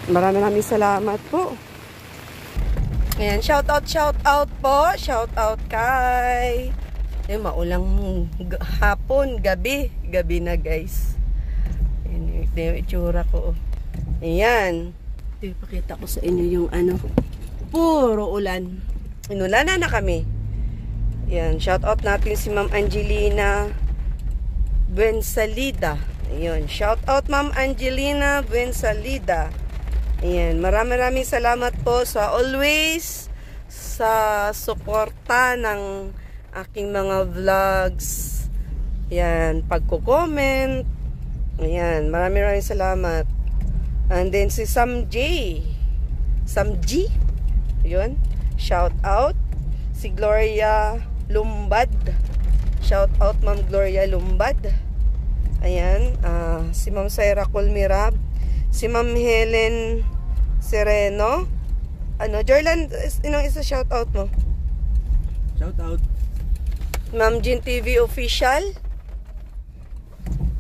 Maraming salamat po. Ayan, shout out po. Shout out kay maulang hapon, gabi na, guys. Ayan, yung itsura ko. Ayan. Ipakita ko sa inyo yung puro ulan. Inulanan na kami. Ayan, shout out natin si Ma'am Angelina Buensalida. Ayan, shout out Ma'am Angelina Buensalida. Ayan, maraming salamat po sa always sa suporta ng aking mga vlogs. Ayan, pagko-comment. Ayan, maraming salamat. And then si Sam G. Ayan, shout out. Si Gloria Lumbad. Shout out Ma'am Gloria Lumbad. Ayan, si Ma'am Syra Colmirab, si Ma'am Helen Sereno. Jorlan, isa shout out mo? Shout out. Ma'am Jean TV Official.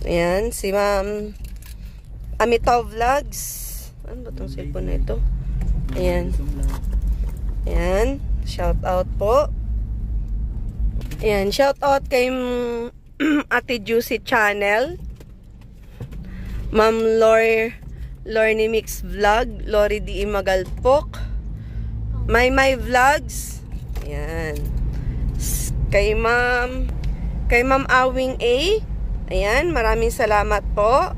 Ayan, si Ma'am Amitaw Vlogs. Ano ba itong cellphone na ito? Ayan. Ayan, shout out po. Ayan, shout out kay Ate Juicy Channel, Ma'am Lorny Mix Vlog, Lori D. Magalpok, My Vlogs. Ayan. Kay Ma'am Awing A. Ayan, maraming salamat po.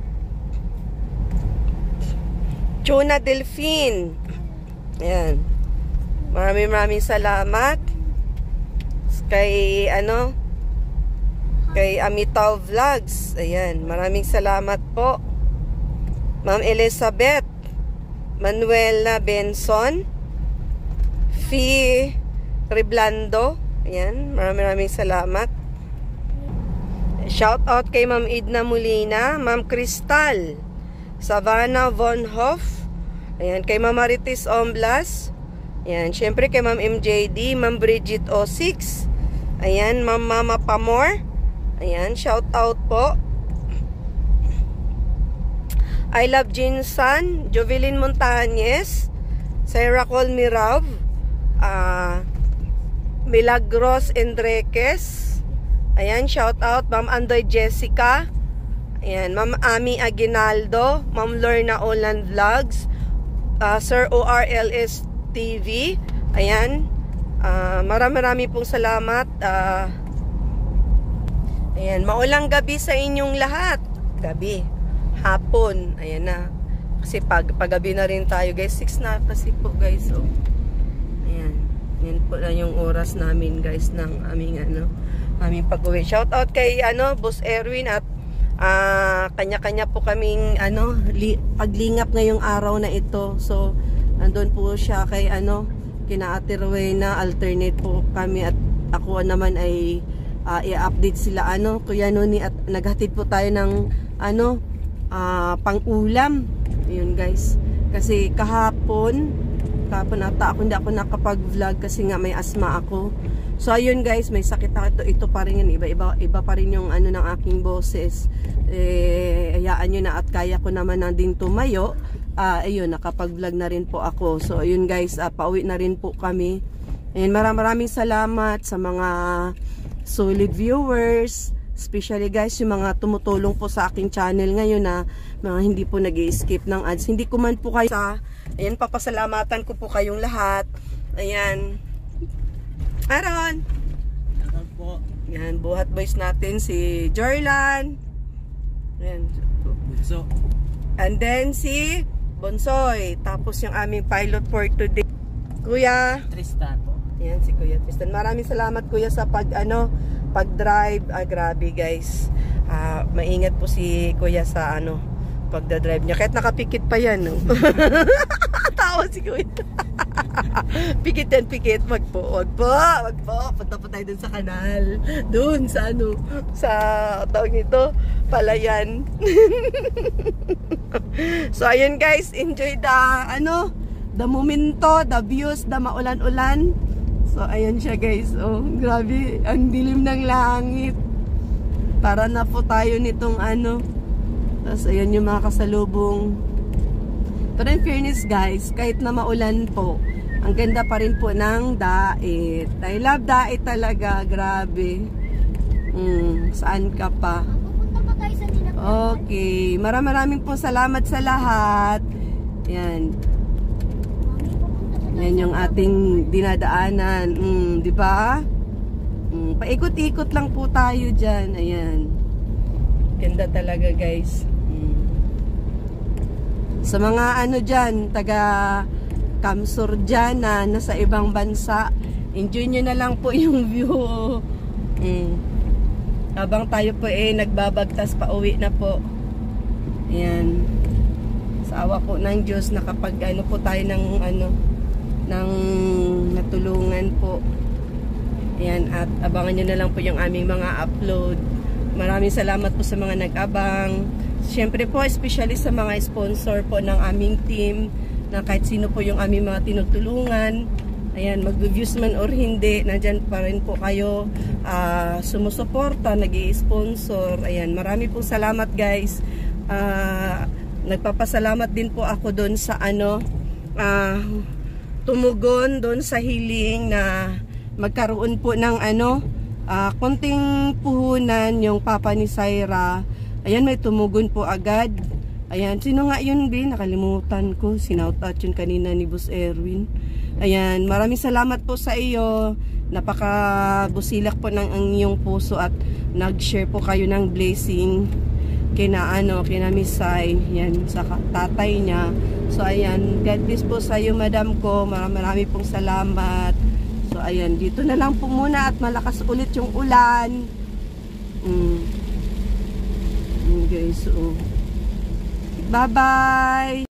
Chuna Delphine. Ayan. Maraming salamat. Kay kay Amitaw Vlogs. Ayan, maraming salamat po. Ma'am Elizabeth Manuela Benson, Fee Reblando. Ayan, maraming salamat. Shout out kay Ma'am Edna Molina, Ma'am Crystal Savannah Von Hoff. Ayan, kay Ma'am Marites Omblas. Ayan, syempre kay Ma'am MJD, Ma'am Bridget O6. Ayan, Ma'am Mama Pamor. Ayan, shout out po. I Love Jinsan, Jovelyn Montañez, Syra Colmirab, Milagros Enriquez. Ayan, shout out Ma'am Andoy Jessica. Ayan, Ma'am Ami Aguinaldo, Ma'am Lorna Olan Vlogs, Sir ORLS TV. Ayan, marami pong salamat. Ayan, maulang gabi sa inyong lahat. Gabi, hapon, ayan na. Kasi paggabi na rin tayo, guys. 6 na kasi po, guys. So, ayan, yan po na yung oras namin, guys, ng aming pag-uwi. Shout out kay Boss Erwin at kanya-kanya po kaming paglingap ngayong araw na ito. So nandun po siya kay kina Ate Rowena, alternate po kami, at ako naman ay i-update sila Kuya Noni, at naghatid po tayo ng pang-ulam. Yun guys, kasi kahapon ata hindi ako nakapag-vlog kasi nga may asma ako. So ayun guys, may sakit ako. Ito pa rin yun, iba pa rin yung ng aking boses. Hayaan nyo na, at kaya ko naman na din tumayo. Ayun, nakapag-vlog na rin po ako. So ayun guys, pauwi na rin po kami. And maraming salamat sa mga solid viewers, especially guys yung mga tumutulong po sa aking channel ngayon na mga hindi po nag-i-skip ng ads. Hindi ko man po kayo ayan, papasalamatan ko po kayong lahat. Ayan. Aaron. Po. Yan, buhat boys natin si Jorlan. Ayan. So, And then si Bonsoy. Tapos yung aming pilot for today, Kuya Tristan po. Yan, si Kuya Tristan. Maraming salamat Kuya sa pag-drive. Grabe guys. Maingat po si Kuya sa pagdadrive niya. Kahit nakapikit pa yan. No? Tawa si Kuya. Pikit yan, pikit. Wag po. Punta po tayo dun sa kanal. Dun sa sa tawag nito, Palayan. So ayun guys, enjoy the momento, the views, the maulan-ulan. So ayun siya guys. Oh, grabe, ang dilim ng langit. Para na po tayo nitong Tapos ayan yung mga kasalubong. Pero in fairness guys, kahit na maulan po, ang ganda pa rin po ng Dait. I love Dait talaga, grabe. Saan ka pa? Pupunta pa tayo sa Dinap. Okay, maraming po salamat sa lahat. Yan. Yan yung ating dinadaanan. Di ba? Paikot-ikot lang po tayo dyan. Ayan. Ganda talaga guys. Sa mga dyan, taga Kamsur dyan na nasa ibang bansa, enjoy nyo na lang po yung view. Habang tayo po nagbabagtas pa uwi na po. Ayan. Sa awa po ng Diyos, nakapag po tayo ng ng natulungan po. Ayan, at abangan nyo na lang po yung aming mga upload. Maraming salamat po sa mga nag-abang. Siyempre po, especially sa mga sponsor po ng aming team, na kahit sino po yung aming mga tinutulungan. Ayan, mag-views man or hindi, nandyan pa rin po kayo sumusuporta, nag-i-sponsor. Ayan, marami pong salamat guys. Nagpapasalamat din po ako doon sa tumugon doon sa hiling na magkaroon po ng konting puhunan yung papa ni Syra. Ayan, may tumugon po agad. Ayan, sino nga yun, B? Nakalimutan ko. Sinautat yun kanina ni Boss Erwin. Ayan, maraming salamat po sa iyo. Napakabusilak po ng iyong puso at nag-share po kayo ng blessing kina Miss Sai, yan, sa tatay niya. So ayan, God bless po sa iyo, madam ko. Marami pong salamat. So ayan, dito na lang po muna at malakas ulit yung ulan. Guys, bye-bye!